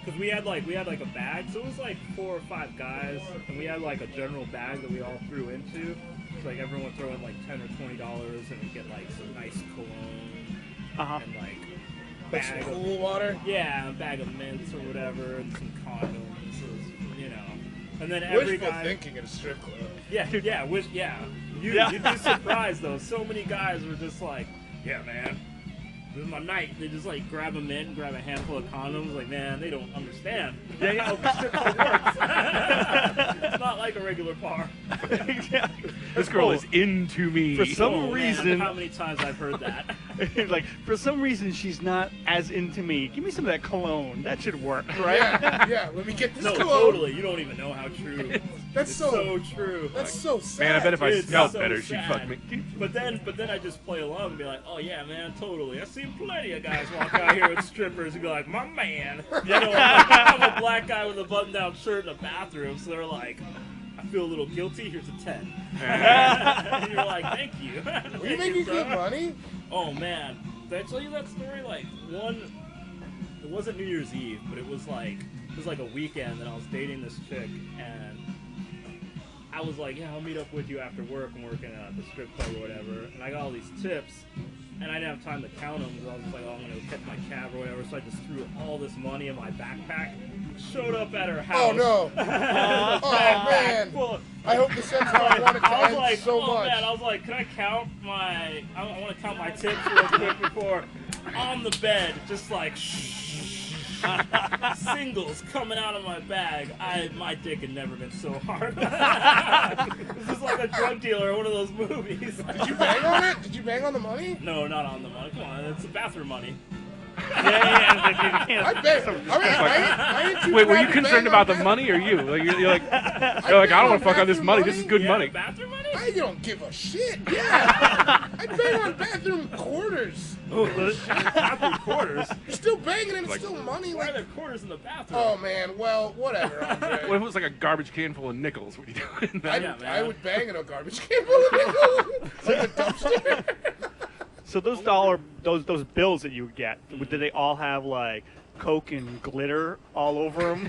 Cause we had like a bag, so it was like 4 or 5 guys, and we had like a general bag that we all threw into. So like everyone would throw in like $10 or $20, and we'd get like some nice cologne and like Like some bag of, cool water. yeah, a bag of mints or whatever, and some condoms, you know. And then every Wishful guy, thinking at a strip club. yeah, yeah, You'd be surprised though. So many guys were just like, yeah, man. This is my night. They just like grab a mint and grab a handful of condoms. Like, man, they don't understand how the strip club works. It's not like a regular bar. this girl is into me. For some Oh, man, reason, how many times I've heard that? like for some reason she's not as into me. Give me some of that cologne. That should work, right? Yeah, let me get this No, cologne. totally. You don't even know how true. That's It's so, so true. that's so sad. Man, I bet if I It's smelled so better, she'd sad. fuck me. But then I just play along and be like, oh yeah, man, totally. I've seen plenty of guys walk out here with strippers and be like, my man. You know, I'm a black guy with a button-down shirt in a bathroom, so they're like, I feel a little guilty. Here's a 10. And you're like, thank you. Were you making good money? Oh man, did I tell you that story? Like it wasn't New Year's Eve, but it was like a weekend, and I was dating this chick, and I was like, yeah, I'll meet up with you after work. I'm working at the strip club or whatever, and I got all these tips, and I didn't have time to count them, because I was just like, oh, I'm gonna catch my cab or whatever. So I just threw all this money in my backpack. Showed up at her house. Oh no! Oh man! Full of- I hope this ends how I want it to I was end like, so oh much. man, I was like, can I count my? I want to count my tips real quick before on the bed, just like singles coming out of my bag. My dick had never been so hard. This is like a drug dealer in one of those movies. Did you bang on it? Did you bang on the money? No, not on the money. Come on, it's the bathroom money. I bang. I ain't too Wait, were proud you to concerned bang about the on money or you? Like you're like I bang don't want to fuck on this bathroom money. This is good Yeah, money. bathroom money? I don't give a shit. Yeah. I bang on bathroom quarters. Bathroom quarters? You're still banging and it's still money. Why are Like, there quarters in the bathroom? oh man. Well, whatever, Andre. What if it was like a garbage can full of nickels? What are you doing? Yeah, man. I would bang in a garbage can full of nickels. Like a dumpster. So those those bills that you would get, did they all have like Coke and glitter all over them?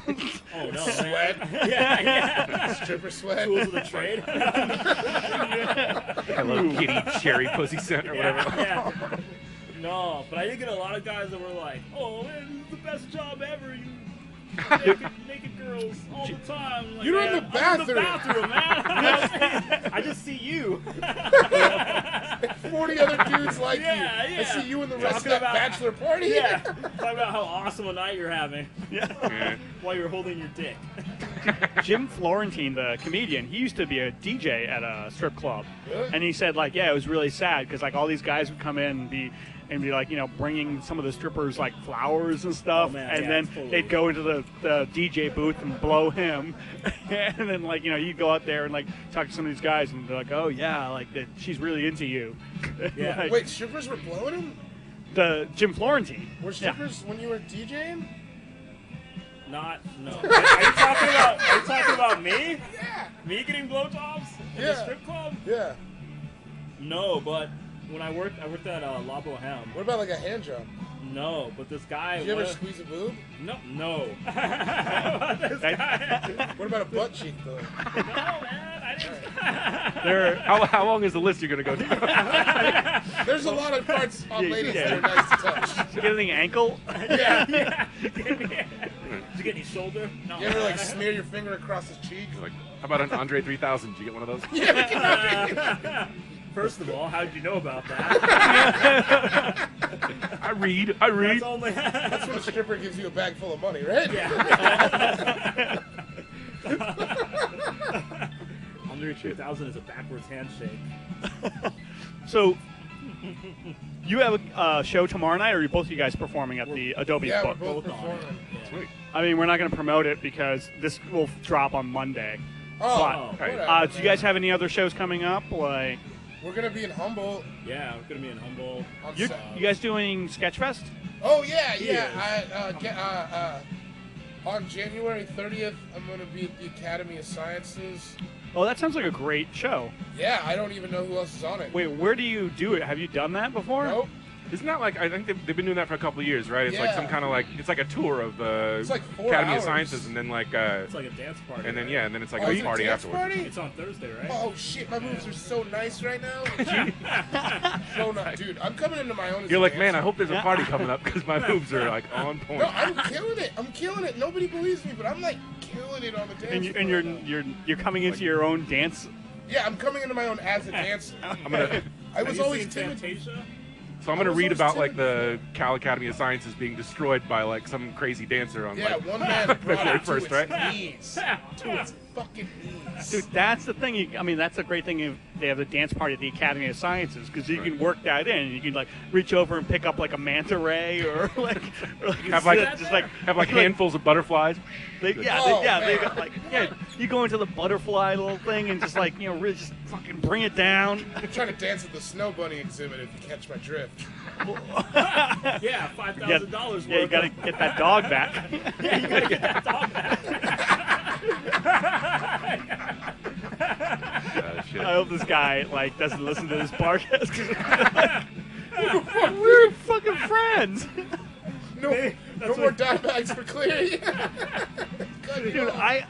Oh no, Sweat. man. Yeah. Stripper sweat. Tools of the trade. I love Kitty Cherry Pussy Scent or whatever. Yeah. No, but I did get a lot of guys that were like, "Oh man, this is the best job ever. You naked girls all the time." Like, You're in man, the I'm in the bathroom. bathroom, man. You know what I'm saying? I just see you. 40 other dudes like Yeah, you. yeah. I see you in the rest Talking of that about- bachelor party. Yeah. Talk about how awesome a night you're having Yeah. while you're holding your dick. Jim Florentine, the comedian, he used to be a DJ at a strip club, Really? and he said like, yeah, it was really sad because like all these guys would come in and be like, you know, bringing some of the strippers like flowers and stuff, Oh, man, and yeah, then totally. they'd go into the DJ booth and blow him, and then like, you know, you go out there and like talk to some of these guys and they're like, oh yeah, like she's really into you. Yeah. Like, Wait, strippers were blowing him? the Jim Florentine. Were Yeah. strippers when you were DJing? No. Are you talking about me? Yeah. Me getting blowjobs in the Yeah. strip club? Yeah. No, but when I worked at La Boheme. What about like a hand job? No, but this guy. Did you ever squeeze a boob? No. This guy. What about a butt cheek though? No, man, I didn't. How long is the list you're gonna go down? There's a lot of parts on ladies yeah. that are nice to touch. Did you get anything ankle? Yeah. Did you get any shoulder? No. You ever like smear your finger across his cheek? Like, how about an Andre 3000? Did you get one of those? Yeah. First of all, how did you know about that? I read. That's only. That's when a stripper gives you a bag full of money, right? Yeah. Andre 3000 is a backwards handshake. So, you have a show tomorrow night, or are both of you guys performing at the Adobe Yeah, we're book? both performing. Sweet. I mean, we're not going to promote it because this will drop on Monday. Oh, But, whatever, do you guys have any other shows coming up? Like, We're gonna be in Humboldt Yeah, we're gonna be in Humboldt. on you guys doing Sketchfest? Oh yeah. On January 30th, I'm gonna be at the Academy of Sciences. Oh, that sounds like a great show. Yeah, I don't even know who else is on it. Wait, where do you do it? Have you done that before? Nope. Isn't that like, I think they've been doing that for a couple of years, right? It's like Yeah. some kind of like, it's like a tour of the It's like 4 Academy hours. of Sciences, and then like, It's like a dance party. and then right? yeah, and then it's like Oh, a is it party dance afterwards. party? It's on Thursday, right? Oh shit, my moves are so nice right now. So nice, dude. I'm coming into my own. As You're a like, man, I dancer. hope there's a party coming up because my moves are like on point. No, I'm killing it. I'm killing it. Nobody believes me, but I'm like killing it on the dance. And floor right now. you're coming into your own dance. Yeah, I'm coming into my own as a dancer. I'm gonna. I was Have you always seen timid. Fantasia? So I'm gonna was read always about like timid. the Cal Academy of Sciences being destroyed by like some crazy dancer on Yeah, like one man brought February it to 1st, its right? knees. To its fucking knees. Dude, that's the thing. I mean, that's a great thing. If they have the dance party at the Academy of Sciences, because you can work that in. You can like reach over and pick up like a manta ray, or like Have like just like handfuls of butterflies. they Oh, they man. got like you go into the butterfly little thing and just like really just fucking bring it down. I'm trying to dance at the Snow Bunny exhibit if you catch my drift. Yeah, $5,000 Yeah, you worth. gotta get that dog back. Yeah, you gotta get that dog back. Shit. I hope this guy like doesn't listen to this podcast. 'Cause we're fucking friends. No, no more dye bags for clear. Dude, I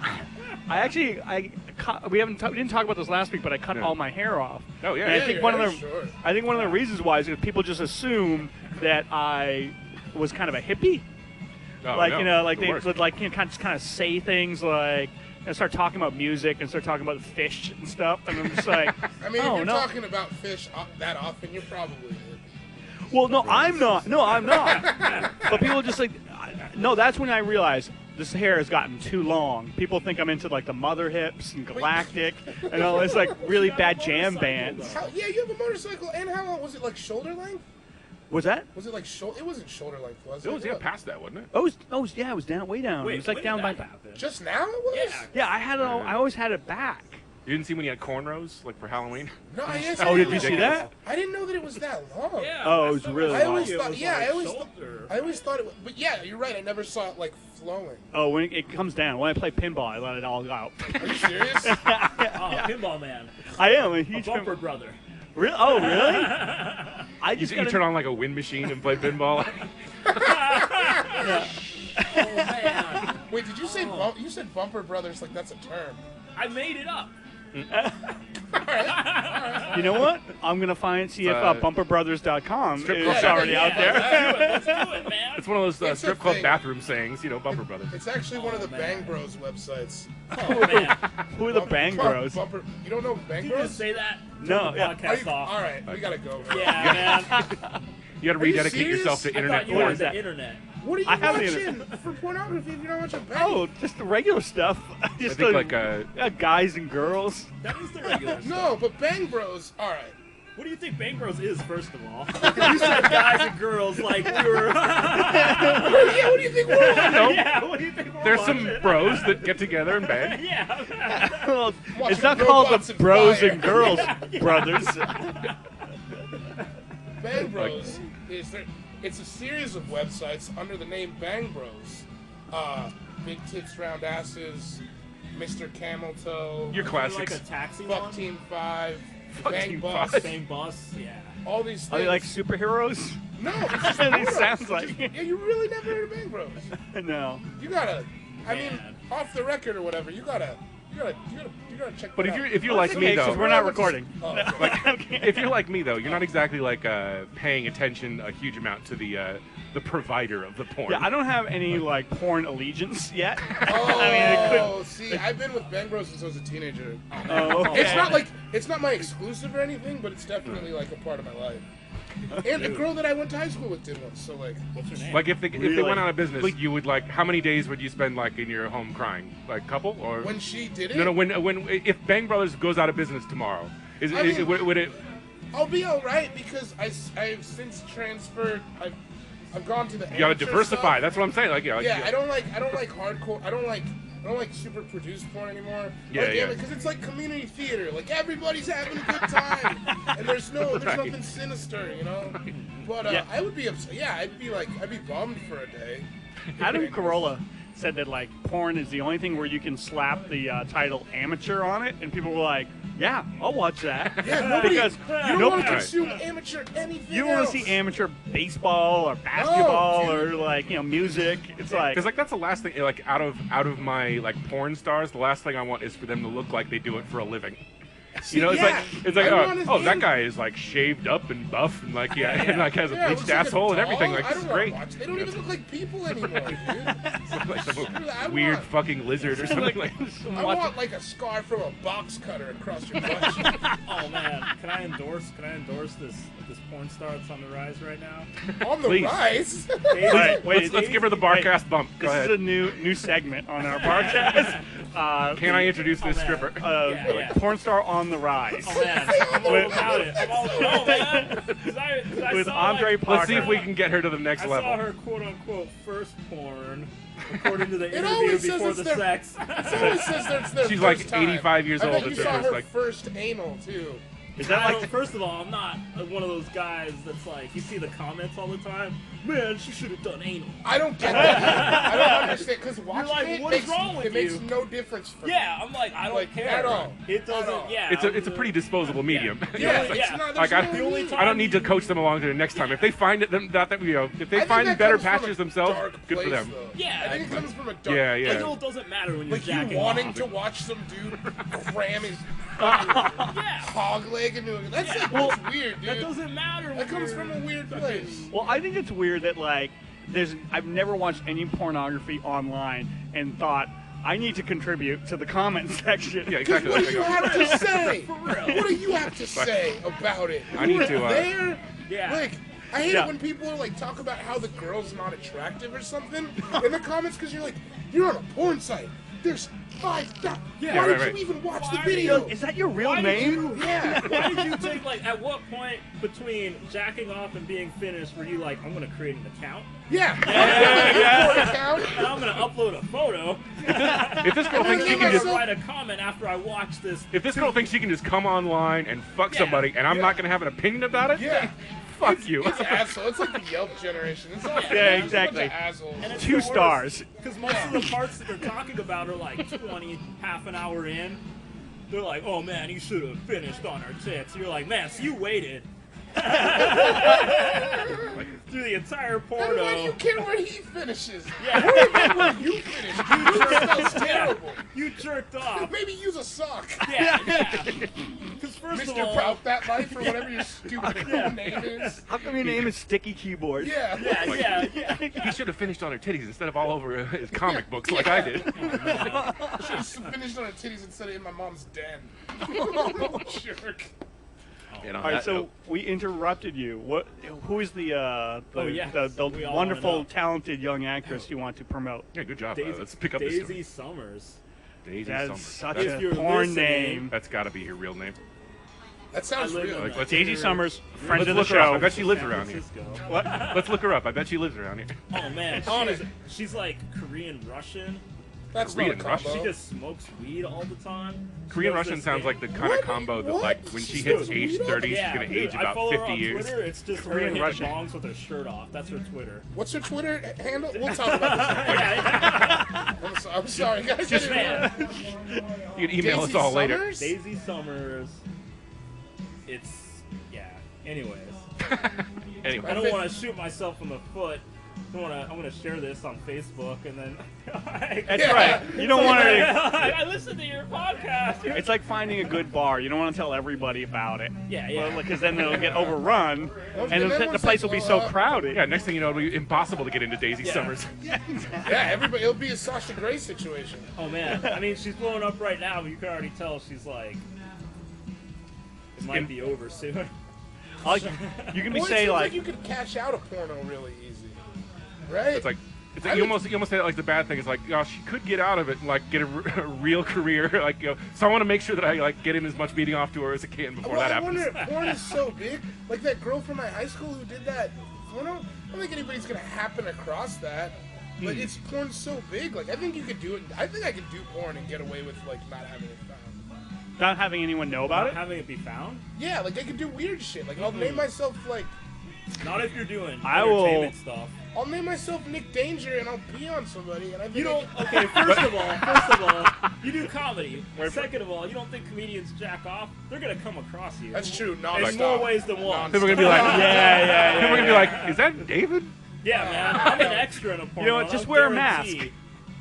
actually cut, we didn't talk about this last week, but I cut Yeah. all my hair off. Oh yeah. And I yeah. think your one of hair's the short. I think one of the reasons why is because people just assume that I was kind of a hippie. Oh, Like no, you know, like the they worst. would like kind of say things like and start talking about music and start talking about fish and stuff, and I'm just like, I mean, oh if you're no. talking about fish that often, you're probably. Well, no, I'm not. No, I'm not. But people just like, no. That's when I realized this hair has gotten too long. People think I'm into like the Mother Hips and Galactic and all this like really bad jam bands. Yeah, you have a motorcycle, and how long was it? Like shoulder length? Was that? Was it like shoulder? It wasn't shoulder length, was it? It was yeah What? past that, wasn't it? Yeah, it was down, way down. Wait, it was like when down did by. that happen? Just now it was. Yeah. Yeah, I had it. I always had it back. You didn't see when he had cornrows like for Halloween? No, I guess. Oh, I did didn't you see know. that? I didn't know that it was that long. Yeah. Oh, it was last time really I I saw always you, it thought. was Yeah, on I my always. shoulder. I always thought it. But yeah, you're right. I never saw it like flowing. Oh, when it comes down, when I play pinball, I let it all out. Are you serious? Oh, Pinball Man. I am a A huge bumper pinball. brother. Really? Oh, really? I You, just you gotta- turn on like a wind machine and play pinball. Oh, man. Wait, did you say you said bumper brothers like that's a term? I made it up. You know what? I'm gonna see if bumperbrothers.com Strip is club. already out there. Let's do it, man. It's one of those It's a strip club thing. bathroom sayings, you know, Bumper Brothers. It's actually one of the man. Bang Bros websites. Oh, man. Who are the Bang Bros? Bumper. You don't know Bang Did you Bros? just say that? No, Turn the yeah. Are podcast you, off. all right, we gotta go. Yeah, man. You got to Are you rededicate yourself to serious? I internet thought you porn. were the that? internet. What are you I have the watching for pornography if you're not watching Bang? Oh, just the regular stuff. Just think the, like, guys and girls. That is the regular stuff. No, but Bang Bros. All right. What do you think Bang Bros is, first of all? You said guys and girls like we were... Yeah, what do you think? We're on? Yeah, what do you think we're There's some watching? bros that get together and bang. Yeah. Well, Watching it's not called robots the and Bros fire. and Girls Brothers. Bang Bros it's a series of websites under the name Bang Bros. Big Tits Round Asses, Mr. Camel Toe, Your Like classics. a taxi Fuck one? Team 5, Fuck Bang Team Bus. 5. Bang Bus? Yeah. all these things. Are they like superheroes? No, it's just It photos. sounds like. Yeah, you really never heard of Bang Bros. No. You gotta, I mean, Man. off the record or whatever, you gotta check. But that if you're like Okay, me though, because we're not recording. Oh, okay. like if you're like me though, you're not exactly like paying attention a huge amount to the provider of the porn. Yeah, I don't have any like porn allegiance yet. Oh, I mean, it could. see, I've been with Bang Bros since I was a teenager. Oh, okay. It's not my exclusive or anything, but it's definitely like a part of my life. And a girl that I went to high school with did once, so like. What's her name? Like if they Really? went out of business, you would like how many days would you spend like in your home crying? Like couple or When she did it, no when if Bang Brothers goes out of business tomorrow, I mean- would it? I'll be all right because I've since transferred. I've gone to the. You gotta amateur diversify. stuff. That's what I'm saying. Like yeah, Yeah, I don't like hardcore. I don't like super produced porn anymore. Yeah, yeah. Because it's like community theater. Like everybody's having a good time, and there's Right. nothing sinister, you know. But Yeah. I would be upset. Yeah, I'd be bummed for a day. Adam Carolla said that like porn is the only thing where you can slap the title amateur on it, and people were like, "Yeah, I'll watch that." Yeah, nobody. because you don't nobody- want to consume amateur anything. you don't want else. to see amateur baseball or basketball dude. or like music. It's like Because like that's the last thing. Like out of my like porn stars, the last thing I want is for them to look like they do it for a living. See, You know, yeah, it's like I want his oh that name- guy is like shaved up and buff and like and like has a Yeah, it bleached looks like a asshole and everything. dog. Like I this is don't wanna great. watch- They don't even look like people anymore, dude. Like some I weird want- fucking lizard or something like. I want like a scar from a box cutter across your butt. Oh man, can I endorse this porn star that's on the rise right now? On the Please. rise. Wait, Let's give her the Barcast bump. Go this ahead. is a new segment on our podcast. Can I introduce this man. stripper? Yeah. Porn star on the rise. Oh man, I'm all about it. I'm all about man. 'Cause I With saw, Andre like, Parker. Let's see if we can get her to the next I level. saw her quote unquote first porn, according to the It interview always says before it's the their- sex. It always says that it's their She's first like time. 85 years I old bet at you the saw first, her like- first anal too. Is that like First of all, I'm not one of those guys that's like, you see the comments all the time, man, she should have done anal. I don't get that. I don't understand because watching like, it what is makes, wrong with it makes you? no difference for me. Yeah, I'm like, I don't Like, care. at all. It doesn't, At all. yeah. It's a pretty disposable medium. Yeah, Yeah. it's not. Like there's I, no only need. time- I don't need to coach them along to the next time. If they find it, then that you know, if I they think find that better comes from a patches themselves, dark good for place, them. though. Yeah, I think it comes from a dark. Yeah, Like, yeah. it doesn't matter when you're Like you jacking wanting off. to watch some dude cram his Yeah, hog leg into it. That's Yeah. like, that's weird, dude. that doesn't matter. That when comes you're from a weird place. Well, I think it's weird that like I've never watched any pornography online and thought I need to contribute to the comment section. Yeah, exactly. What do Like, you have to say? For real. What do you have to say about it? I need You to, were there. Yeah. Like, I hate Yeah. it when people like talk about how the girl's not attractive or something in the comments because you're like, you're on a porn site. There's 5,000. Yeah, Why right, did right. you even watch Why the are you- video? Is that your real Why did name? Yeah. Why did you take, like, at what point between jacking off and being finished were you like, I'm going to create an account Yeah. and I'm going to upload a photo if this girl thinks she and can just, write a comment after I watch this? if this girl thinks she can just come online and fuck Yeah. somebody, and I'm Yeah. not gonna have an opinion about it, Yeah. fuck you. It's asshole. It's like the Yelp generation. It's all Yeah, it's a bunch of exactly. assholes. And it's 2 the worst, stars. Because most of the parts that they're talking about are like 20, half an hour in. They're like, oh man, he should have finished on her tits. You're like, man, so you waited through the entire And why do you porno. care where he finishes? Yeah. Worry about where you finish. That smells terrible. You jerked off. Maybe use a sock. Yeah. Because first of Mr. all, Prout That Life or whatever your stupid name is. How come your name is Sticky Keyboard? Yeah. yeah. He should have finished on her titties instead of all over his comic books like I did. Should have finished on her titties instead of in my mom's den. Jerk. And on All right, that so note, we interrupted you. What? Who is the yes. the We all wanna wonderful, know. talented young actress you want to promote? yeah, good job. Daisy, Let's pick up this Daisy story. Summers. Daisy That's Summers. such That's- If a you're porn listening- name. That's got to be her real name. That sounds I live real. in Like, let's Daisy Summers, friend Let's of the look her up. show. I bet she lives San around here. Francisco. What? Let's look her up. I bet she lives around here. Oh man, On it. she's like Korean Russian. That's Korean not a Rush. combo. She just smokes weed all the time. She Korean does Russian this sounds thing. like the kind of combo that, What? like, when she She hits does age weed up? 30, she's Yeah, going to dude, age I about follow her 50 on years. Twitter. It's just her Korean hitting Russian. bongs with her shirt off. That's her Twitter. What's her Twitter handle? We'll talk about this. I'm sorry, guys. Just man, You can email us Daisy all later. Summers? Daisy Summers. It's yeah. Anyways, Anyway. I don't want to shoot myself in the foot. I'm gonna share this on Facebook and then. That's right. You don't want to. I listened to your podcast. It's like finding a good bar. You don't want to tell everybody about it. Yeah. Because then it'll get overrun, and the place will be so crowded. Yeah, next thing you know, it'll be impossible to get into Daisy Summers. Yeah, everybody. It'll be a Sasha Grey situation. Oh man, I mean she's blowing up right now, but you can already tell she's like, it might be over soon. You can Well, say it seems like you could cash out a porno really easy, right? It's like you almost say that like the bad thing is like, oh, she could get out of it and like get a real career, like So I want to make sure that I like get in as much beating off to her as I can before that happens. I wonder, porn is so big. Like that girl from my high school who did that porno. I don't think anybody's gonna happen across that. Like it's porn so big. Like I think you could do it. I think I could do porn and get away with like not having it found. not having anyone know about it. Having it be found? Yeah, like I could do weird shit. Like I'll name myself like. Not if you're doing I will- entertainment stuff. I'll name myself Nick Danger and I'll pee on somebody and I think You I don't. can- Okay, first of all, you do comedy. Second of all, you don't think comedians jack off? They're gonna come across you. That's true. In Non-stop. more ways than one. Then we're gonna be like, Yeah. then we're gonna be like, is that David? Yeah, man. I'm an extra in a porno. You know what, just I'll wear a guarantee- mask.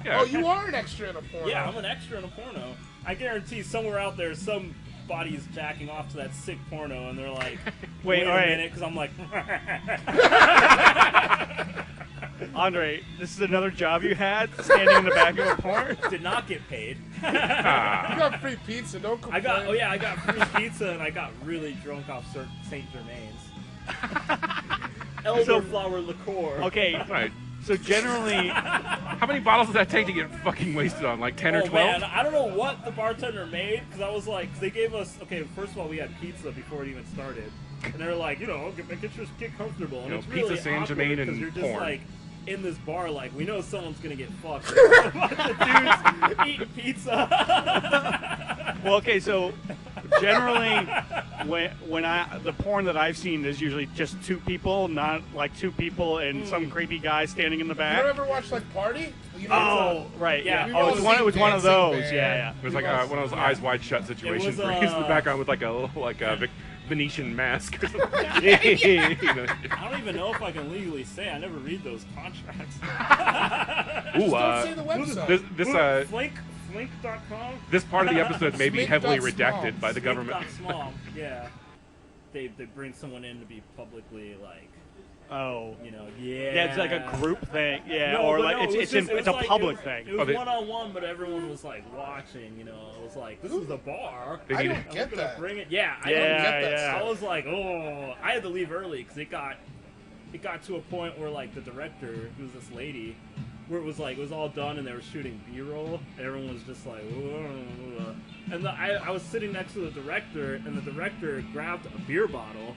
Yeah. Oh, you are an extra in a porno. Yeah, I'm an extra in a porno. I guarantee somewhere out there, somebody's jacking off to that sick porno, and they're like, Wait, a all right. minute, because I'm like, Andre, this is another job you had, standing in the back of a porn. did not get paid. You got free pizza. Don't complain. I got free pizza, and I got really drunk off St. Germain's. Elderflower liqueur. Okay, Right. so generally, How many bottles does that take to get fucking wasted on? Like 10 or Oh 12? man, I don't know what the bartender made, because I was like, 'cause they gave us, okay, first of all, we had pizza before it even started. And they were like, get comfortable. And it's pizza, really Saint awkward Germain, because and you're just porn. like, in this bar, like, we know someone's gonna get fucked. There's a bunch of dudes eating pizza. well, okay, so generally, when the porn that I've seen is usually just two people, not like two people and some creepy guy standing in the You back. ever watch like Party? You know, Oh, right, yeah. Yeah. Oh, it was one of those. Dancing Yeah, Man. It was like one of those eyes wide shut situations was, where he's in the background with like a little Venetian mask or something. You know. I don't even know if I can legally say. I never read those contracts. Ooh, Don't say the website. Flink.com? this part of the episode may be Smink heavily dot redacted small. by the government. Small. Yeah. They bring someone in to be publicly like, Oh. yeah. It's like a group thing. Yeah, No, or but like no, it's it was a like- public it thing. was they- one-on-one, but everyone was like watching. It was like, this is a bar. They I need don't And we're get gonna that. bring it. Yeah, I don't Yeah, get that yeah. stuff. I was like, oh, I had to leave early because it got to a point where like the director, who was this lady, where it was all done and they were shooting B-roll, and everyone was just like, "Whoa." And I was sitting next to the director, and the director grabbed a beer bottle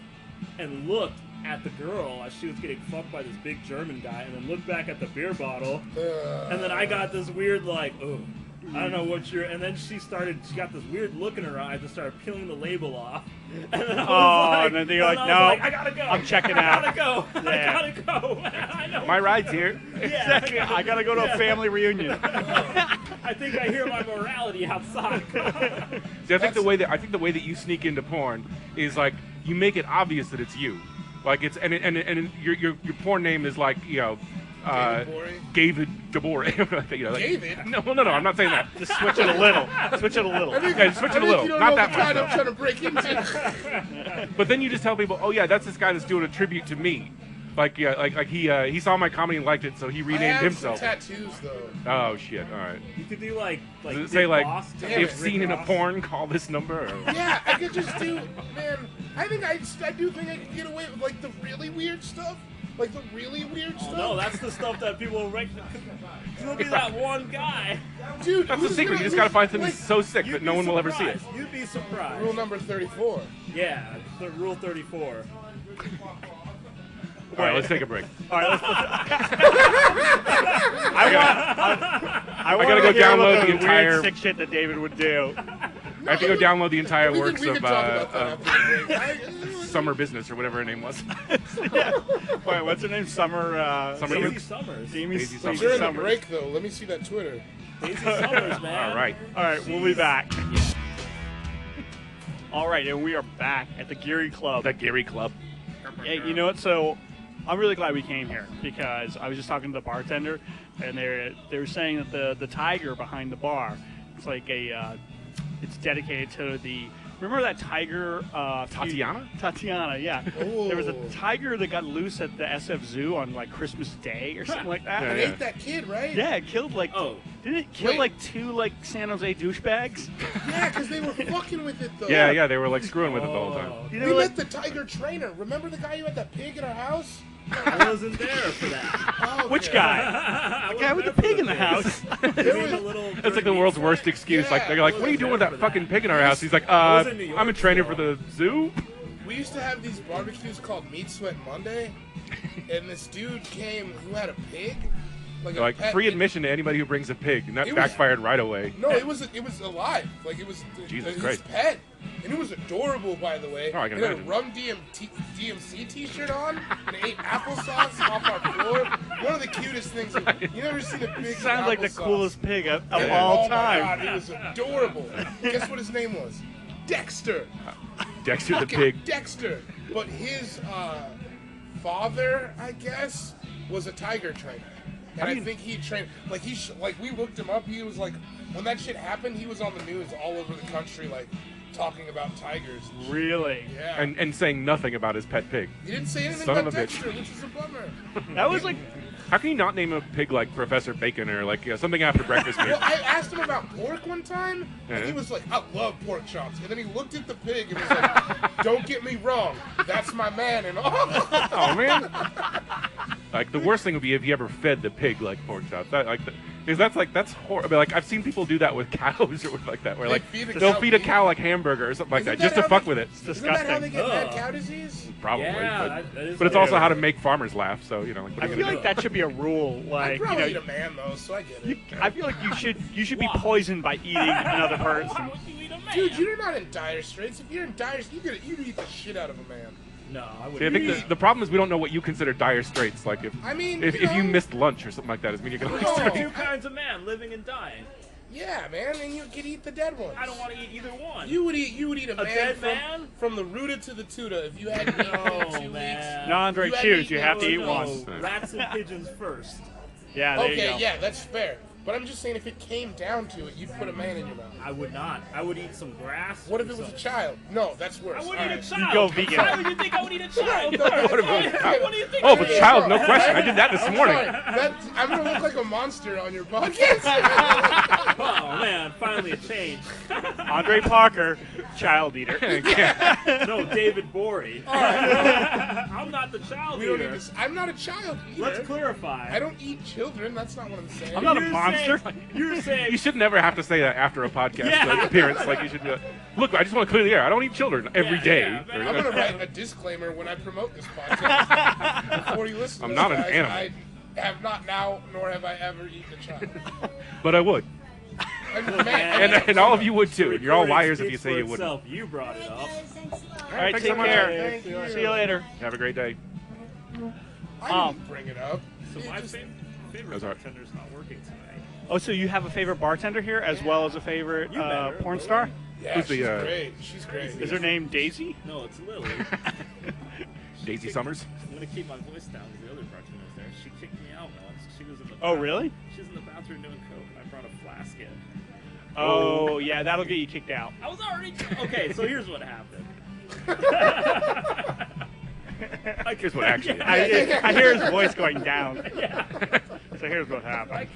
and looked at the girl as she was getting fucked by this big German guy, and then looked back at the beer bottle, and then I got this weird like, oh, I don't know what you're, and then she got this weird look in her eyes and started peeling the label off. And then I was like, and then you're like, I was no, I gotta go. I'm checking I out. gotta go. Yeah. I gotta go. I know. My ride's here. Yeah. I gotta go to a family reunion. I think I hear my morality outside. See, I think the way that you sneak into porn is like you make it obvious that it's you. Like it's and your porn name is like David Gabor. Like, David? No, I'm not saying that. Just switch it a little. Switch it a little. Yeah, switch it a little. You don't Not know that the much. kind I'm though. trying to break into. But then you just tell people, oh yeah, that's this guy that's doing a tribute to me. Like he saw my comedy and liked it, so he I renamed have himself. some tattoos though. Oh shit! All right. You could do like Does it Dick say like Ross, Damn if it, seen Rick in a Ross? porn, call this number? Or... Yeah, I could just do. Man, I do think I could get away with like the really weird stuff. Like the really weird stuff. No, that's the stuff that people recognize. There'll be that one guy. Dude, That's the who's secret. gonna- You just gotta find something like, so sick You'd that no be one will ever see it. surprised. You'd be surprised. Rule number 34. Yeah, the rule 34. All right, let's take a break. All right, I gotta go download the weird entire- sick shit that David would do. I have to go download the entire We works can of talk about that after the break. Summer Business or whatever her name was. Wait, what's her name? Summer. Summer Daisy Duke? Summers. Daisy During Summers. the break though, let me see that Twitter. Daisy Summers, man. All right. All right, we'll be back. All right, and we are back at the Geary Club. The Gary Club. Hey, you know what? So I'm really glad we came here because I was just talking to the bartender, and they were saying that the tiger behind the bar, it's like it's dedicated to the. Remember that tiger? Tatiana? Tatiana, yeah. Ooh. There was a tiger that got loose at the SF Zoo on like Christmas Day or something like that. Yeah, It yeah. ate that kid, right? Yeah, it killed like. Oh. Didn't it kill Wait. like 2 like San Jose douchebags? Yeah, because they were fucking with it though. Yeah, they were like screwing with it the whole time. You We know, met like, the tiger trainer. Remember the guy who had that pig in our house? I wasn't there for that. Oh, which okay. guy? I The guy with the pig in the house. There was- That's like the world's worst excuse. Like they're like, "What are you doing with that fucking pig in our house?" He's like, I was in New York, I'm a trainer so- for the zoo." We used to have these barbecues called Meat Sweat Monday, and this dude came who had a pig, like a Like pet free pig. admission to anybody who brings a pig, and that It was- backfired right away. No, it was alive. Like it was Jesus his Christ. pet, and it was adorable, by the way. Oh, I can it had a imagine. Rum DMC T-shirt on, and it ate applesauce off our floor. One of the cutest things. You never seen a pig? Sounds like the applesauce. coolest pig of Yeah. all Oh my time. God, it was adorable. Guess what his name was? Dexter. Dexter the Fucking pig. Dexter. But his father, I guess, was a tiger trainer. And I think he trained, like we looked him up. He was like, when that shit happened, he was on the news all over the country, like talking about tigers. Really? Yeah. And saying nothing about his pet pig. he didn't say anything Son of about a bitch. Dexter, which is a bummer. That was like. How can you not name a pig like Professor Bacon or like something after breakfast meat? Well, I asked him about pork one time, and he Yeah. was like, I love pork chops. And then he looked at the pig and was like, don't get me wrong, that's my man and all. Oh man! Like the worst thing would be if you ever fed the pig like pork chops. Because that's horrible. Like I've seen people do that with cows or something like that, where They like feed a they'll cow feed a meat? cow like hamburger or something like Isn't that, just that to how fuck they- with it. Isn't that how they get mad Ugh. cow disease? Probably, Yeah, but, that is but it's also weird. how to make farmers laugh. So you know, like what I are you feel gonna like that should be a rule. I'd Like, you probably know, eat a man though, so I get it. I feel like you should be poisoned by eating another person. Dude, you're not in dire straits. If you're in dire straits, you eat the shit out of a man. No, I do? See, I wouldn't. think the problem is we don't know what you consider dire straits. Like if I mean, if you you know. missed lunch or something like that, does it mean you're gonna. No. There's two kinds of man, living and dying. Yeah, man, and you could eat the dead ones. I don't want to eat either one. You would eat a man, dead from, man? from the Rooter to the Tuta if you had eaten in 2 weeks. man. No, Andre, You had choose. eaten You have to those, eat no. one. Rats and pigeons first. Yeah, there you Okay, go. yeah, that's fair. But I'm just saying, if it came down to it, you'd put a man in your mouth. I would not. I would eat some grass. What if or it was a something. child? No, that's worse. I would All eat a right. child. go vegan. Why would you think I would eat a child? No, no, What about- What do you think? Oh, I but would eat? child, no question. I did that this I'm morning. sorry. I'm gonna look like a monster on your podcast. Oh man, finally a change. Andre Parker, child eater. No, David Borey. I'm not the child We don't eater. need to, I'm not a child either. Let's clarify. I don't eat children. That's not what I'm saying. I'm not a You're monster. You're saying You should never have to say that after a podcast Yeah. appearance. Like you should be like, look, I just want to clear the air. I don't eat children every Yeah, day. yeah, Or- man. I'm gonna write a disclaimer when I promote this podcast. Before you listen to I'm this, not an guys, animal. I have not now, nor have I ever eaten a child. but I would. And all of you would too. You're all recording liars if you speaks say for you wouldn't. itself. You brought it up. All right, Thanks take so much. care. Thank you. See you later. Have a great day. I didn't bring it up. So It my just- favorite That's all right. bartender's not working tonight. Oh, so you have a favorite bartender here as well as a favorite You better, porn Lily. star? Yeah, Who's the, she's uh, great. She's great. Is her name Daisy? No, it's Lily. Daisy Summers. I'm gonna keep my voice down because the other bartender's there. She kicked me out once. She was in the. Oh, really? She's in the bathroom doing coke, and I brought a flask in. Oh, yeah, that'll get you kicked out. I was already. Okay, so here's what happened. Here's what actually. I hear his voice going down. Yeah. So here's what I happened.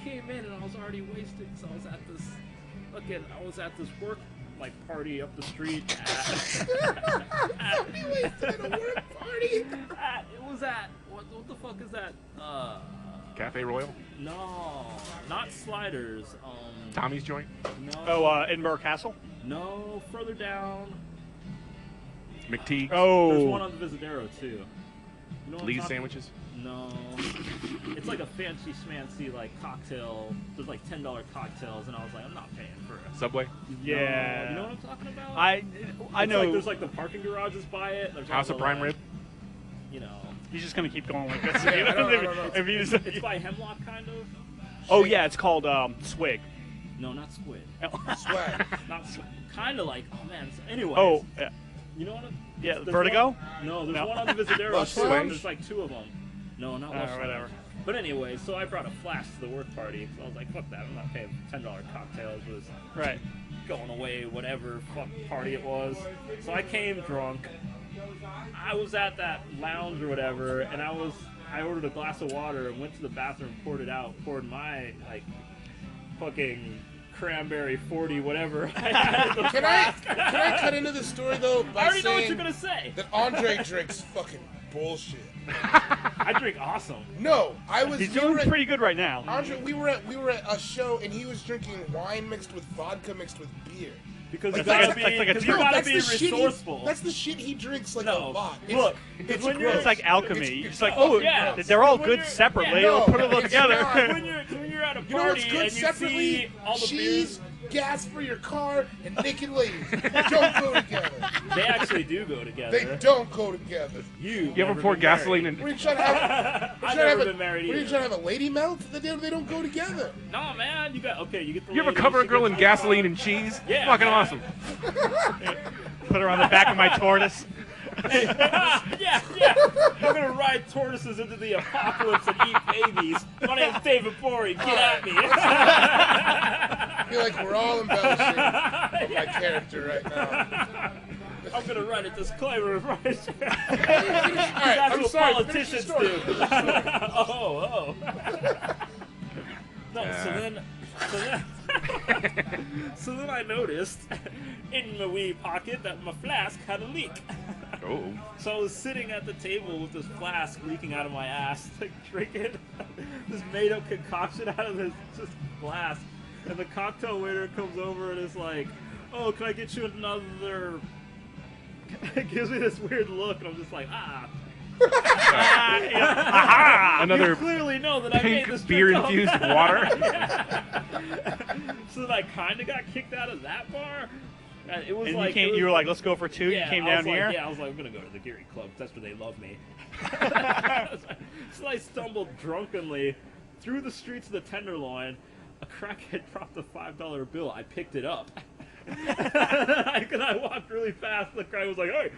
came in and I was already wasted, so I was at this. I was at this work party up the street. Be wasted at a work party. What the fuck is that? Cafe Royal. No, not Sliders. Tommy's joint. No. Oh, Edinburgh Castle? No, further down. McTeague's. There's one Oh. on the Visadero too. You know what I'm Lee's talking- sandwiches. No. It's like a fancy schmancy cocktail. There's $10 cocktails, and I was like, I'm not paying for it. Subway. Yeah. No, you know what I'm talking about? I It's know. there's the parking garages by it. There's House of also, Prime Rib. You know. He's just going to keep going like this. Yeah, I don't know. If you just- It's by Hemlock, kind of. oh, yeah, it's called Swig. No, not Squid. Swag. Not Swig. Kind of like. Oh man. Anyways. Oh, yeah. You know what? Yeah, There's Vertigo? One, no, there's No. one on the Visadero Lush shore. Lounge? There's like 2 of them. No, not Lush Lounge. whatever. But anyway, so I brought a flask to the work party. So I was like, fuck that. I'm not paying $10 cocktails for this Right. going away, whatever fuck party it was. So I came drunk. I was at that lounge or whatever, and I ordered a glass of water and went to the bathroom, poured it out, poured my like fucking cranberry 40 whatever. Can I cut into the story though by I already know what saying you're gonna say. that Andre drinks fucking bullshit? I drink awesome. No, He's we doing were at- pretty good right now. Andre, we were at a show and he was drinking wine mixed with vodka mixed with beer. Because you It's like gotta a- it's like a be, 'cause you No, gotta that's be the shit resourceful. that's the shit he drinks like a No, lot. look, it's when you're- gross. It's like alchemy. It's- It's like, oh, yeah. they're all When good you're- separately. yeah, We'll no, put them all it's together. not. when you're at a You know what's party good and you separately? see all the Cheese, beers, gas for your car, and naked ladies. They don't go together. they actually do go together. They don't go together. You ever pour gasoline in? What are you trying to have? I've never been married What are you either. trying to have a lady melt? They don't go together. No, man, you got you get the. You ever ladies, cover a you girl get in the- gasoline and cheese? Yeah, Fucking man. awesome. Put her on the back of my tortoise. yeah. I'm gonna ride tortoises into the apocalypse and eat babies. My name's David Bory. Get at me. I feel like we're all embellishing my character right now. I'm gonna write a disclaimer right here. All right, That's I'm what sorry. politicians finish the do. story. Oh. No, Yeah. so then I noticed in my wee pocket that my flask had a leak. Oh. So I was sitting at the table with this flask leaking out of my ass, like drinking this made-up concoction out of this just glass. And the cocktail waiter comes over and is like, "Oh, can I get you another?" Gives me this weird look, and I'm just like, "Ah." Another You clearly know that I made pink this drink beer-infused up. water. So then I kind of got kicked out of that bar. It was And like you were like, let's go for 2. yeah, You came I down was like, here. Yeah, I was like, I'm gonna go to the GearyClub. That's where they love me. So I stumbled drunkenly through the streets of the Tenderloin. A crackhead dropped a $5 bill. I picked it up. And I walked really fast. The guy was like, "Hey!"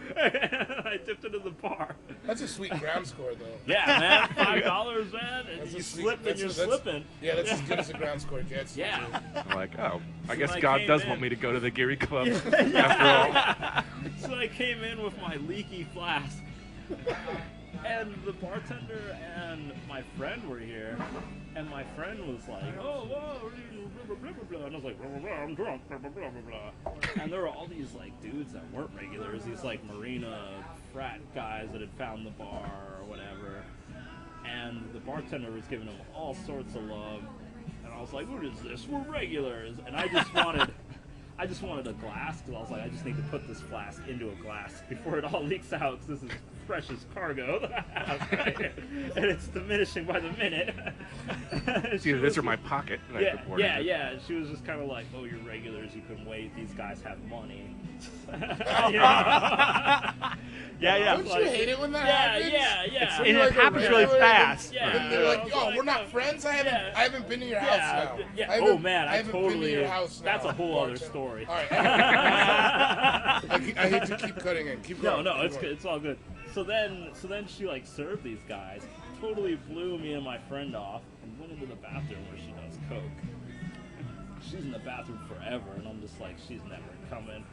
I tipped into the bar. That's a sweet ground score, though. Yeah, man, $5, man. And That's you a sweet- slip and that's- you're that's- slipping. Yeah, that's as good as a ground score gets. Yeah. I'm like, oh, I So guess I God came does in. want me to go to the Geary Club after all. So I came in with my leaky flask. And the bartender and my friend were here, and my friend was like, "Oh, whoa, blah, blah, blah, blah," and I was like, "Blah, blah, blah, I'm drunk, blah, blah, blah, blah, blah." And there were all these like dudes that weren't regulars, these like marina frat guys that had found the bar or whatever, and the bartender was giving them all sorts of love, and I was like, "What is this? We're regulars," and I just wanted a glass because I was like, I just need to put this flask into a glass before it all leaks out. 'Cause this is fresh as cargo that I have, right? And it's diminishing by the minute. It's either this or my pocket. that I put water in. Yeah. She was just kind of like, "Oh, you're regulars. You can wait. These guys have money." Yeah. Don't you hate it when that happens? Yeah. And You're it like a happens really regular, fast. Yeah. And they're like, I was "Oh, like, we're not friends. I haven't been to your house now. Yeah. I haven't- Oh man, I I haven't been totally. to your house now." That's a whole other bartender. story. All right. I hate to keep cutting in. Keep going. No, keep it's going. good. It's all good. So then she like served these guys, totally blew me and my friend off, and went into the bathroom where she does coke. She's in the bathroom forever, and I'm just like, she's never coming.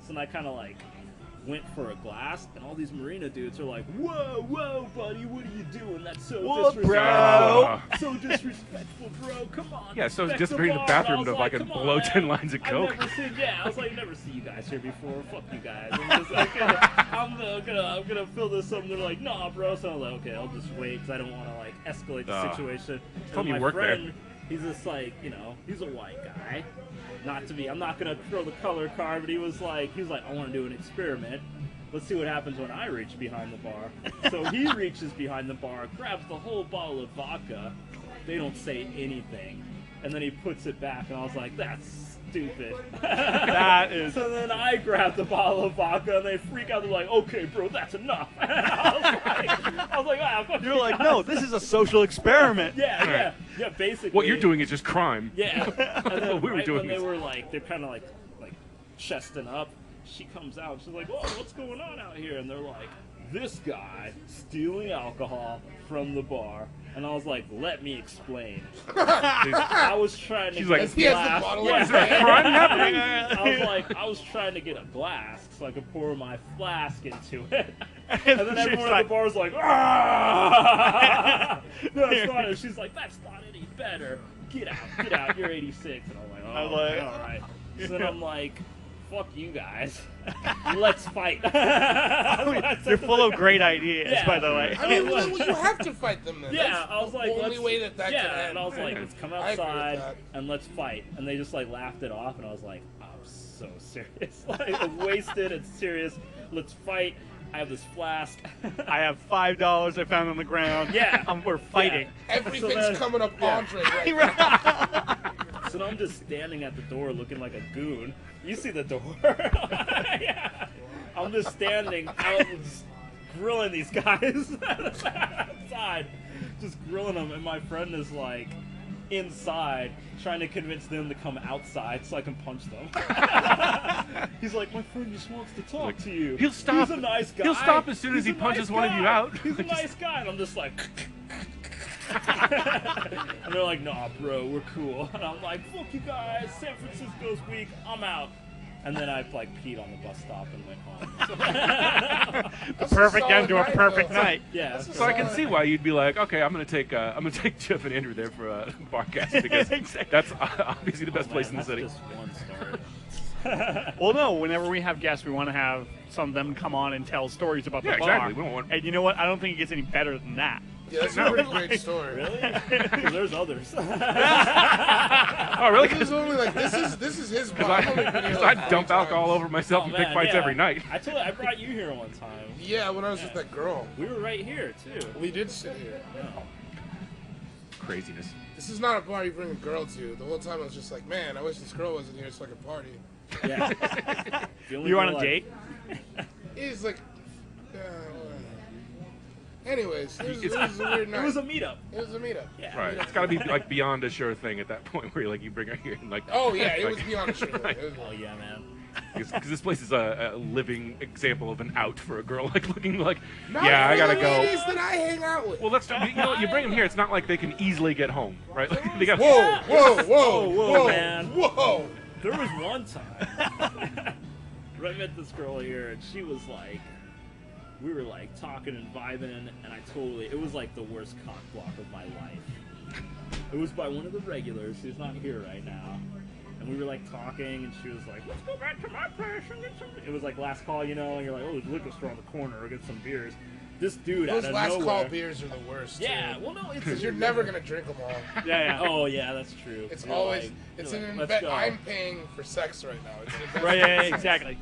So then I kind of like went for a glass, and all these marina dudes are like, "Whoa, buddy, what are you doing? That's so Whoa, disrespectful. bro. So disrespectful, bro. Come on." Yeah, so respect just the bring the bar." bathroom And I to was fucking "Come on, blow man. 10 lines of I've coke." never seen, I was like, never seen you guys here before. Fuck you guys. I'm just like, I'm gonna fill this up. And they're like, "Nah, bro." So I'm like, okay, I'll just wait because I don't want to like escalate the situation. Tell And me you my work there. friend, he's just like, he's a white guy. Not to be, I'm not gonna throw the color card, but he was like, I want to do an experiment. Let's see what happens when I reach behind the bar. So he reaches behind the bar, grabs the whole bottle of vodka. They don't say anything. And then he puts it back, and I was like, that's stupid. That is. So then I grab the bottle of vodka, and they freak out. They're like, "Okay, bro, that's enough." I was like, "Ah, fuck You're you like, guys." no, this is a social experiment. Yeah, basically. What you're doing is just crime. Yeah. And then We were right doing when they this. were like, they're kind of like chesting up. she comes out. She's like, "Oh, what's going on out here?" And they're like, "This guy stealing alcohol from the bar." And I was like, "Let me explain." I was trying to She's get like, a He has the glass. bottle Yeah. in his hand. Crime happening? I was trying to get a glass so I could pour my flask into it. And then She's everyone at like- the bar was like, "Ah!" No, it's not. And she's like, "That's not any better. Get out. You're 86." And I'm like, I "Oh, like- all right." So then I'm like, "Fuck you guys. Let's fight." You're full of great ideas, Yeah. by the way. I mean, well, you have to fight them then. Yeah, That's I was like, the only let's, way that can yeah, end. and I was like, let's come I agree with outside that. and let's fight. And they just like laughed it off, and I was like, I'm so serious. Like, I'm wasted. It's serious. Let's fight. I have this flask. I have $5 I found on the ground. Yeah. We're fighting. Everything's So then- coming up yeah. Andre right now. So now I'm just standing at the door looking like a goon. You see the door? Yeah. I'm just standing out and just grilling these guys outside. Just grilling them, and my friend is like inside trying to convince them to come outside so I can punch them. He's like, "My friend just wants to talk Like, to you. he'll stop- He's a nice guy. he'll stop as soon as He's he a punches nice one of you guy. out." He's a Just- nice guy." And I'm just like... And they're like, "Nah, bro, we're cool." And I'm like, "Fuck you guys, San Francisco's weak, I'm out." And then I like peed on the bus stop and went home. That's a Perfect end solid to a perfect though. night. Yeah. That's a So I can solid- see why you'd be like, okay, I'm gonna take Jeff and Andrew there for a Barkast because Exactly. that's obviously the best Oh, place man, in the city. That's just one story. Well, no, whenever we have guests, we want to have some of them come on and tell stories about the Yeah, bar. exactly. We don't want- And you know what? I don't think it gets any better than that. Yeah, that's No. a pretty great story. Really? 'Cause there's others. Oh, really? This is only like this is his bar. I've only been here, Because like, I 3 dump alcohol times. over myself and pick Man, fights yeah. every night. I brought you here one time. Yeah, when I was with that girl, We were right here too. we did sit here. Craziness. This is not a bar you bring a girl to. The whole time I was just like, man, I wish this girl wasn't here so I could party. Yeah. The only You on girl a date? He's like, anyways, it was a weird night. It was a meetup. It was a meetup. Yeah. Right. It's got to be like beyond a sure thing at that point where you bring her here and like. Oh yeah, it was like- beyond a sure. It was, Oh yeah, man. Because this place is a living example of an out for a girl, like looking like, Not yeah, I for gotta the go. ladies that I hang out with. Well, that's you know you bring them here. It's not like they can easily get home, right? Like, they got. Whoa, whoa, whoa, Whoa, whoa, man. whoa. There was one time where I met this girl here, and she was like, we were like talking and vibing, and it was like the worst cock block of my life. It was by one of the regulars who's not here right now. And we were like talking, and she was like, "Let's go back to my place and get some." It was like last call, you know, and you're like, "Oh, there's a liquor store on the corner. We'll get some beers." This dude Those out of last nowhere. call beers are the worst. Yeah, too. well, no, it's Because you're never gonna drink them all. Yeah, yeah. Oh yeah, that's true. It's You're always like- it's you're an like, "Let's investment. go." I'm paying for sex right now. It's an investment. Right, yeah, yeah, exactly.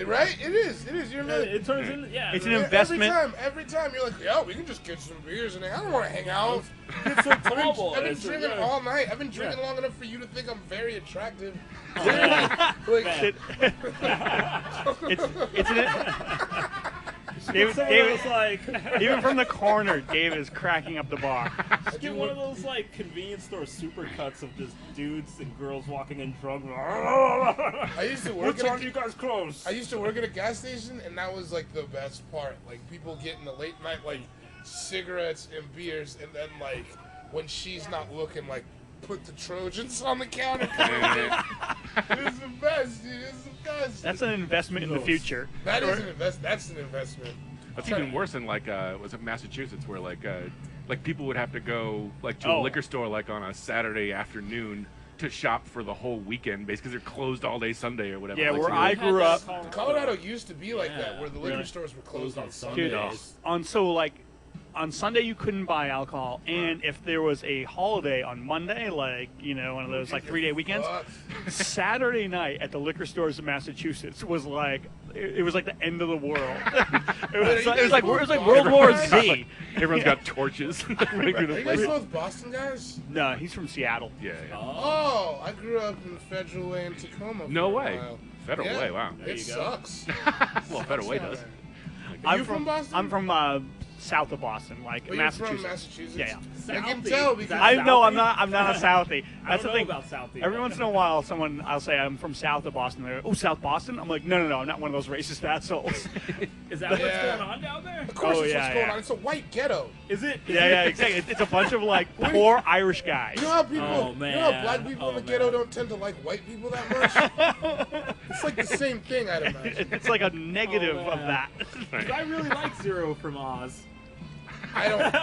Right? It is. You're Yeah, not. it turns in, yeah. It's an yeah, investment. Every time you're like, yeah, we can just get some beers and I don't want to hang out. It's so tall I've been boys. drinking Yeah. all night. I've been drinking Yeah. long enough for you to think I'm very attractive. Yeah. Like, Man. It's an. David, Someone David, was like, even from the corner, David is cracking up the bar. just get one of those like convenience store supercuts of just dudes and girls walking in drunk. I used to What work. time do you guys close? I used to work at a gas station, and that was like the best part. Like people getting the late night like cigarettes and beers, and then like when she's not looking, like put the Trojans on the counter. It's the best, dude. It's the best. That's an investment in the future. That is an invest. That's an investment. That's even worse than like was it Massachusetts where like people would have to go like to a Oh. liquor store like on a Saturday afternoon to shop for the whole weekend basically because they're closed all day Sunday or whatever. Yeah, Like, where so I you're- grew up, Colorado used to be like Yeah, that, where the liquor really? stores were closed on dude, Sundays. on Sunday you couldn't buy alcohol, and if there was a holiday on Monday, like one of those like 3-day weekends, Saturday night at the liquor stores in Massachusetts was like it was like the end of the world. it was like World War Z. Everyone's got torches running through Are the you guys place. both Boston guys? No, he's from Seattle. Yeah, yeah. Oh, I grew up in Federal Way in Tacoma. No for a way. while. Federal Yeah, Way, wow. It you go. sucks. Well, Federal Way Sucks, does. man. Are you from Boston? I'm from south of Boston, like Well, you're from Massachusetts. Massachusetts. Yeah. I can Southie. tell Is because that I know I'm Southie? not a Southie. I That's don't the know thing. about Southie. Every once in a while, I'll say I'm from south of Boston. They're, oh, South Boston. I'm like, no, I'm not one of those racist assholes. Is that what's Yeah. going on down there? of course Oh, it's yeah, what's going yeah. on. It's a white ghetto. Is it? yeah, exactly. It's a bunch of like poor Irish guys. You know how people, Oh, you know how man. black people in Oh, the ghetto man. don't tend to like white people that much? It's like the same thing, I'd imagine. It's like a negative Oh, of man. that. 'Cause I really like Zero from Oz. I don't.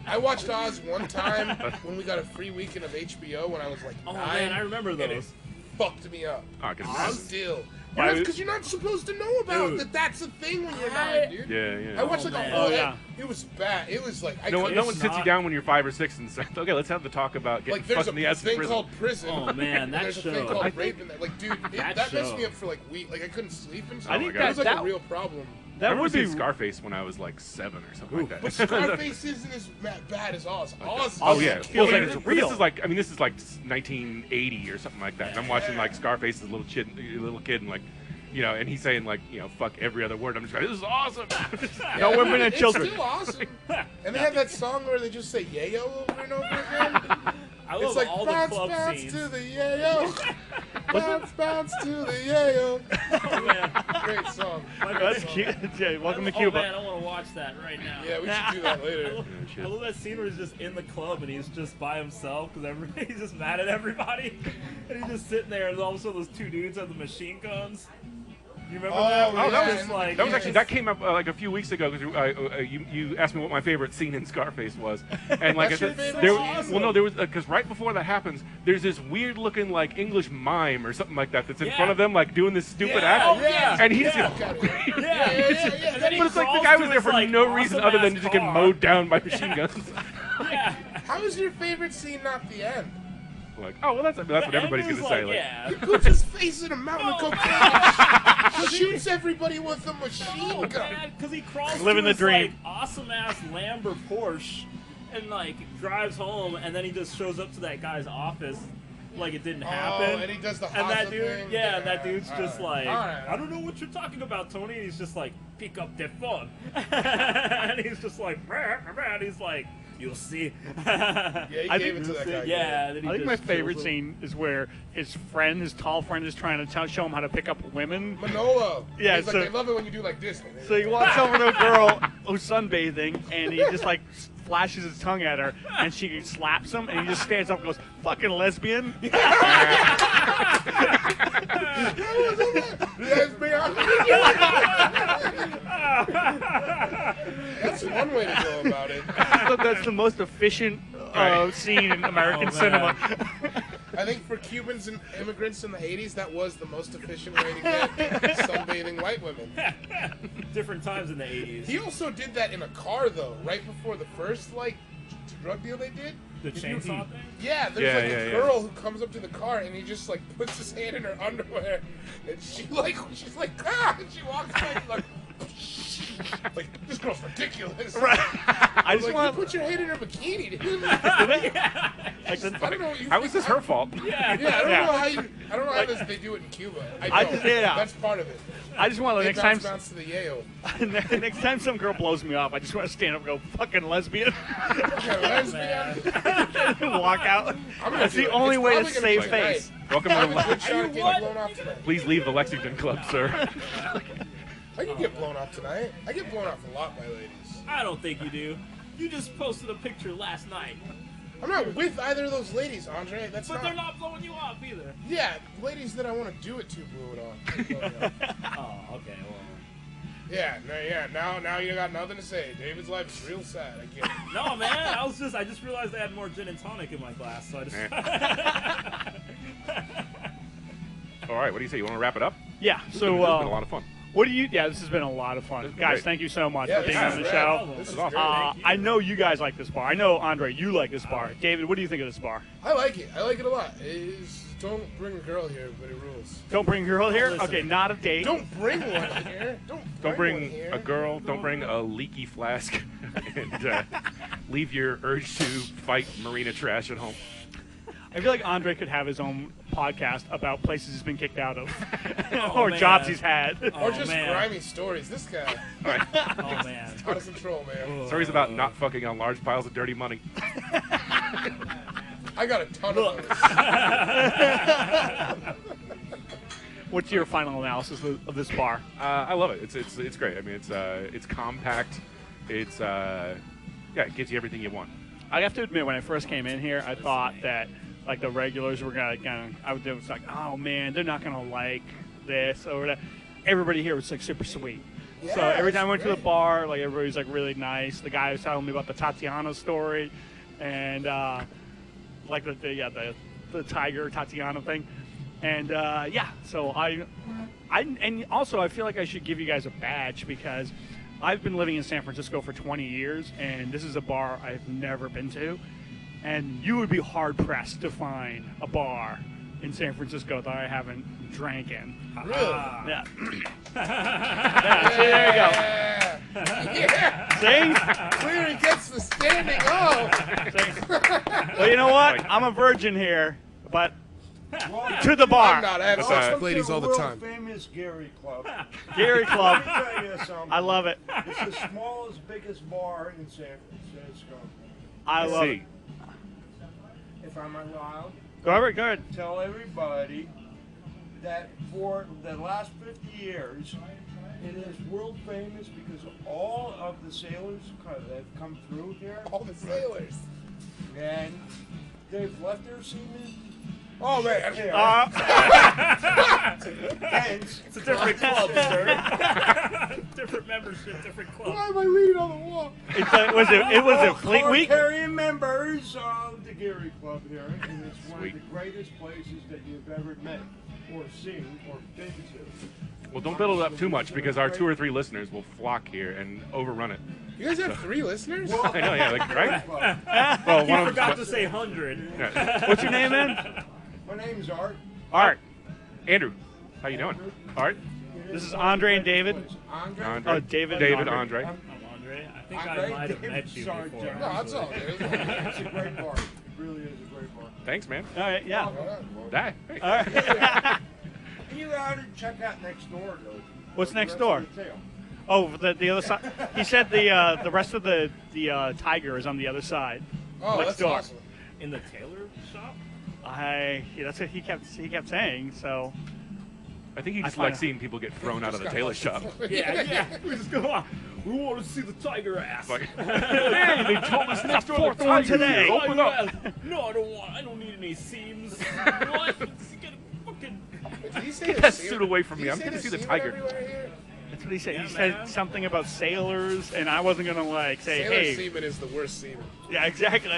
I watched Oz one time when we got a free weekend of HBO when I was like Oh 9. man, I remember and it those. fucked me up. Oh, 'cause Still. Why- Because you're not supposed to know about Dude. that. That's a thing when you're I- 9, dude. yeah. I watched like man. a whole. Oh, yeah. It was bad. It was like I No one, couldn't- no one sits you not- down when you're 5 or 6 and says, "Okay, let's have the talk about getting like there's fucked in the a ass in thing prison." called prison. Oh man, and that there's a thing show. called rape in that. Like, dude, That that messed show. me up for like weeks. Like I couldn't sleep and stuff. I think my God. It was like that a real problem. that I would remember be seeing Scarface when I was like 7 or something like that. But Scarface isn't as bad as Oz. Oz. Oh is yeah, like feels like killer. it's But real. This is like 1980 or something like that. And I'm watching like Scarface as a little kid, and like, you know, and he's saying like, you know, fuck every other word. I'm just like, this is awesome. no women and It's children. still awesome. And they have that song where they just say yayo over and over again. I love It's like all the bounce, club bounce scenes. to the yayo. Bounce, bounce to the yayo. Oh, man. Great song. That's cute. Yeah, welcome to Oh Cuba. man, I want to watch that right now. Yeah, we should do that I later. love, shit. I love that scene where he's just in the club and he's just by himself because he's just mad at everybody, and he's just sitting there, and all of a sudden those two dudes have the machine guns. You remember Oh, that? Where yeah. it's That just was- like, That was actually that came up like a few weeks ago because you asked me what my favorite scene in Scarface was, and like That's I your said, favorite there, scene? well no, there was because right before that happens, there's this weird looking like English mime or something like that that's in Yeah. front of them like doing this stupid Yeah. act, Oh, yeah. and he's Yeah. just, Got it. yeah. And then he but it's like the crawls guy to was there his, for like, no reason other than awesome-ass just getting car. mowed down by machine guns. Yeah. How is your favorite scene not the end? Like, oh well, that's what everybody's And gonna he's say. Like, yeah. He puts his face in a mountain of Oh, cocaine. Shoots everybody with a machine Oh, gun. man, because he crawls Living to the his, dream. like, awesome-ass Lambo Porsche and, like, drives home, and then he just shows up to that guy's office like it didn't happen. Oh, and he does the And that Haza dude, thing? yeah, and that dude's just alright. like, Alright. I don't know what you're talking about, Tony. And he's just like, pick up the phone. And he's just like, rah, rah, and he's like, you'll see. Yeah, he I gave think it to that guy. Yeah, then he I think my just favorite kills him. scene is where his tall friend, is trying to show him how to pick up women. Manolo. Yeah, He's like, so- they love it when you do like this. So he walks over to a girl who's sunbathing, and he just like flashes his tongue at her, and she slaps him, and he just stands up and goes, "Fucking lesbian." That's one way to go about it. That's the most efficient scene in American Oh, cinema. I think for Cubans and immigrants in the 80s, that was the most efficient way to get sunbathing white women. Different times in the 80s. He also did that in a car, though, right before the first, like, drug deal they did. The chainsaw thing? Yeah, there's Yeah, like yeah, a yeah. girl who comes up to the car and he just like puts his hand in her underwear and she's like ah, and she walks like this girl's ridiculous. Right. I just Like, want you put your hand in her bikini, dude. like the, I don't know what you how is this her fault? Yeah. Yeah, I don't Yeah. know how they do it in Cuba. I I know. just- yeah. That's part of it. I just want the They next time bounce to the yayo. next time some girl blows me off, I just want to stand up and go, "Fucking lesbian," Yeah, lesbian. and walk out. I'm gonna That's do the it. only It's way to probably gonna save be face. tonight. Welcome I to have a the. good shot at getting what? blown off tonight. Please leave the Lexington Club, sir. I can get blown off tonight. I get blown off a lot by ladies. I don't think you do. You just posted a picture last night. I'm not with either of those ladies, Andre. That's But they're not blowing you off either. Yeah, ladies that I want to do it to blew it on. Oh, okay. Well. Now you got nothing to say. David's life is real sad. I get it. No, man. I just realized I had more gin and tonic in my glass, so I just. All right, what do you say? You want to wrap it up? Yeah. This So, has been a lot of fun. what do you? Yeah, this has been a lot of fun, This is guys. great. Thank you so much Yeah, for being this on is the rad. show. This is awesome. great. Thank you. I know you guys like this bar. I know, Andre, you like this bar. David, what do you think of this bar? I like it. I like it a lot. Don't bring a girl here, but it rules. Don't bring a girl here? Listen. Okay, not a date. Don't bring one here. Don't one bring here. a girl. Don't bring a leaky flask, and leave your urge to fight marina trash at home. I feel like Andre could have his own podcast about places he's been kicked out of Oh, or man. jobs he's had. Or just man. grimy stories. This guy, Oh man. out of control, man. Stories about not fucking on large piles of dirty money. I got a ton Look. of those. What's your final analysis of this bar? I love it. It's great. I mean, it's compact. It's it gives you everything you want. I have to admit, when I first came in here, I thought that like the regulars were gonna. I was like, oh man, they're not gonna like this or that. Everybody here was like super sweet. So Yeah, every time I went that's to the great. bar, like everybody's like really nice. The guy was telling me about the Tatiana story, and like the tiger Tatiana thing, and so I and also I feel like I should give you guys a badge because I've been living in San Francisco for 20 years, and this is a bar I've never been to, and you would be hard pressed to find a bar in San Francisco that I haven't drank in. Really? Yeah. Yeah, see, there you Yeah. go. See? Cleary gets the standing O. Well, you know what? I'm a virgin here, but to the I'm bar. not. I have That's sex all with ladies all the time. Famous GearyClub. GearyClub. Tell you something. I love it. It's the smallest, biggest bar in San Francisco. I love See. it. If I'm allowed, Go ahead. tell everybody that for the last 50 years, it is world famous because all of the sailors that have come through here, All the sailors. and they've left their seamen. Oh man. Here. Hence, It's a different club, sir. Different membership, different club. Why am I leaning on the wall? It was a Fleet Week. carrying members of the GearyClub here, and it's one Sweet. of the greatest places that you've ever met, or seen, or been to. Well, don't build it up too much because our 2 or 3 listeners will flock here and overrun it. You guys have 3 listeners? I know, yeah, like, right? Club. Well, He one of forgot them. to say 100. Yeah. What's your name, man? My name's Art. Art. Andrew, how you doing? Art, This is Andre and David. Andre. Andre, Oh, David. David, and Andre. I'm Andre. I think Andre, I might have David, met you sorry, before. John. No, that's all. It's a great bar. It really is a great bar. Thanks, man. All right. Yeah. Hey. All right. You ought to check out next door, though. What's The next rest door? of the tail. Oh, the other side. He said the rest of the tiger is on the other side. Oh, Next that's door. awesome. In the tailor shop? That's what he kept saying. So I think he just I likes find- seeing people get thrown out of the tailor shop. Yeah. We just go on. We want to see the tiger ass. Like, hey, they told us next door fourth one today. Open up. No, I don't need any seams. What? Get a fucking. Did he say Get the that semen- suit away from did me. he I'm say going to see the semen tiger. everywhere here? That's what he said. Yeah, He said man. something about sailors, and I wasn't gonna like say, Sailor hey, semen is the worst semen. yeah, exactly.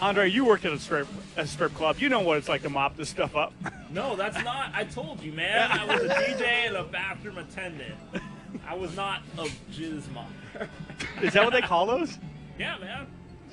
Andre, you worked at a strip club. You know what it's like to mop this stuff up. No, that's not. I told you, man. I was a DJ and a bathroom attendant. I was not a jizz mopper. Is that what they call those? Yeah, man.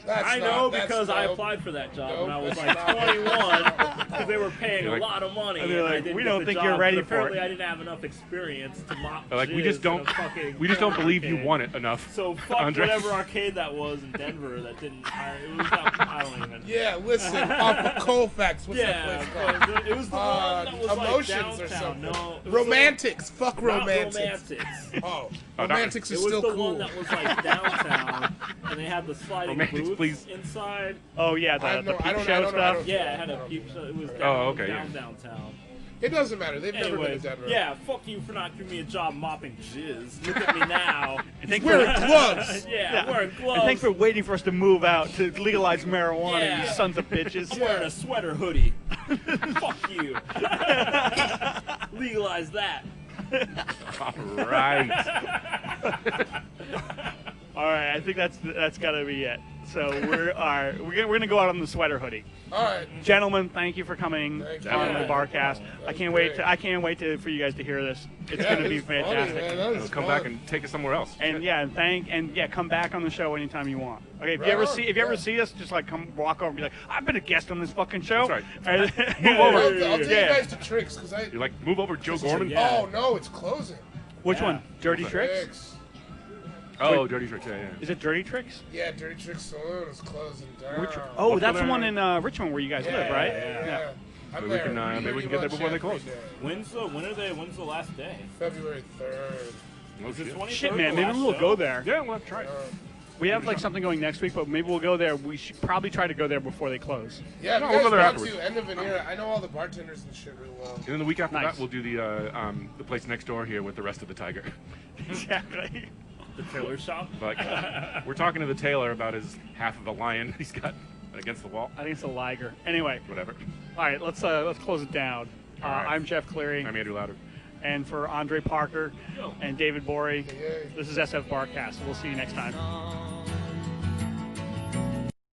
That's I not- know that's because I dope. applied for that job Nope, when I was that's like not- 21 because they were paying You're a like- lot of money. And they're and I like, didn't "We get don't the think job, you're ready but for it." apparently I didn't have enough experience to mop. Like, we jizz just in don't, a fucking we just don't porn believe you arcade. want it enough. So fuck Andre. whatever arcade that was in Denver that didn't hire. It was not, I don't even. Yeah, listen, off of Colfax. What's Yeah, that place called? but it was the one that was Emotions like or downtown. something. No, it was Romantics. Fuck the one- not romantics. romantics. Oh, not- romantics It is was still the cool. one that was like downtown, and they had the sliding Romantics, booths please. inside. Oh yeah, I the don't know, peep I don't show know, I stuff. don't- Yeah, it had a peep show. It was down, Oh, okay, downtown. It doesn't matter. They've never been Anyways, to Denver. yeah, fuck you for not giving me a job mopping jizz. Look at me now. Thanks Wearing for, gloves. Yeah, I'm wearing gloves. and thanks for waiting for us to move out to legalize marijuana, Yeah. you sons of bitches. I'm wearing a sweater hoodie. Fuck you. Legalize that. All right. All right, I think that's got to be it. So we're gonna go out on the sweater hoodie. All right. Gentlemen, thank you for coming Thank you. on the Yeah. Barcast. I can't wait. I can't wait for you guys to hear this. It's Yeah, gonna be it's funny, fantastic. man. That was Come fun. back and take us somewhere else. And yeah, come back on the show anytime you want. Okay, if Right you ever on, ever yeah. see us, just like come walk over and be like, I've been a guest on this fucking show. That's right. Move over. I'll take Yeah. you guys to Tricks because I. You're like, move over, Joe Gorman. Yeah. Oh no, it's closing. Which Yeah. one? Dirty Tricks? Tricks. Oh, Dirty Tricks. Yeah, yeah. Is it Dirty Tricks? Yeah, Dirty Tricks Saloon is closing down. Oh, What's that's the going one on? in Richmond where you guys live, right? Yeah. I'm Maybe we there can, maybe we can pretty get there before they much close. every day. When's the last day? February 3rd. Oh, Is it shit. 23rd Shit, man, the maybe last we'll show? go there. Yeah, we'll have to try it. We have like something going next week, but maybe we'll go there. We should probably try to go there before they close. Yeah, No, if we'll you go guys there want afterwards. to, end of an era. I know all the bartenders and shit real well. And then the week after Nice. that, we'll do the place next door here with the rest of the Tiger. Exactly. The tailor shop. Like, we're talking to the tailor about his half of a lion he's got against the wall. I think it's a liger. Anyway, Whatever. all right, let's close it down. All right. I'm Jeff Cleary, I'm Andrew Louder. and for Andre Parker and David Borey, Yay. this is SF Barkast. We'll see you next time.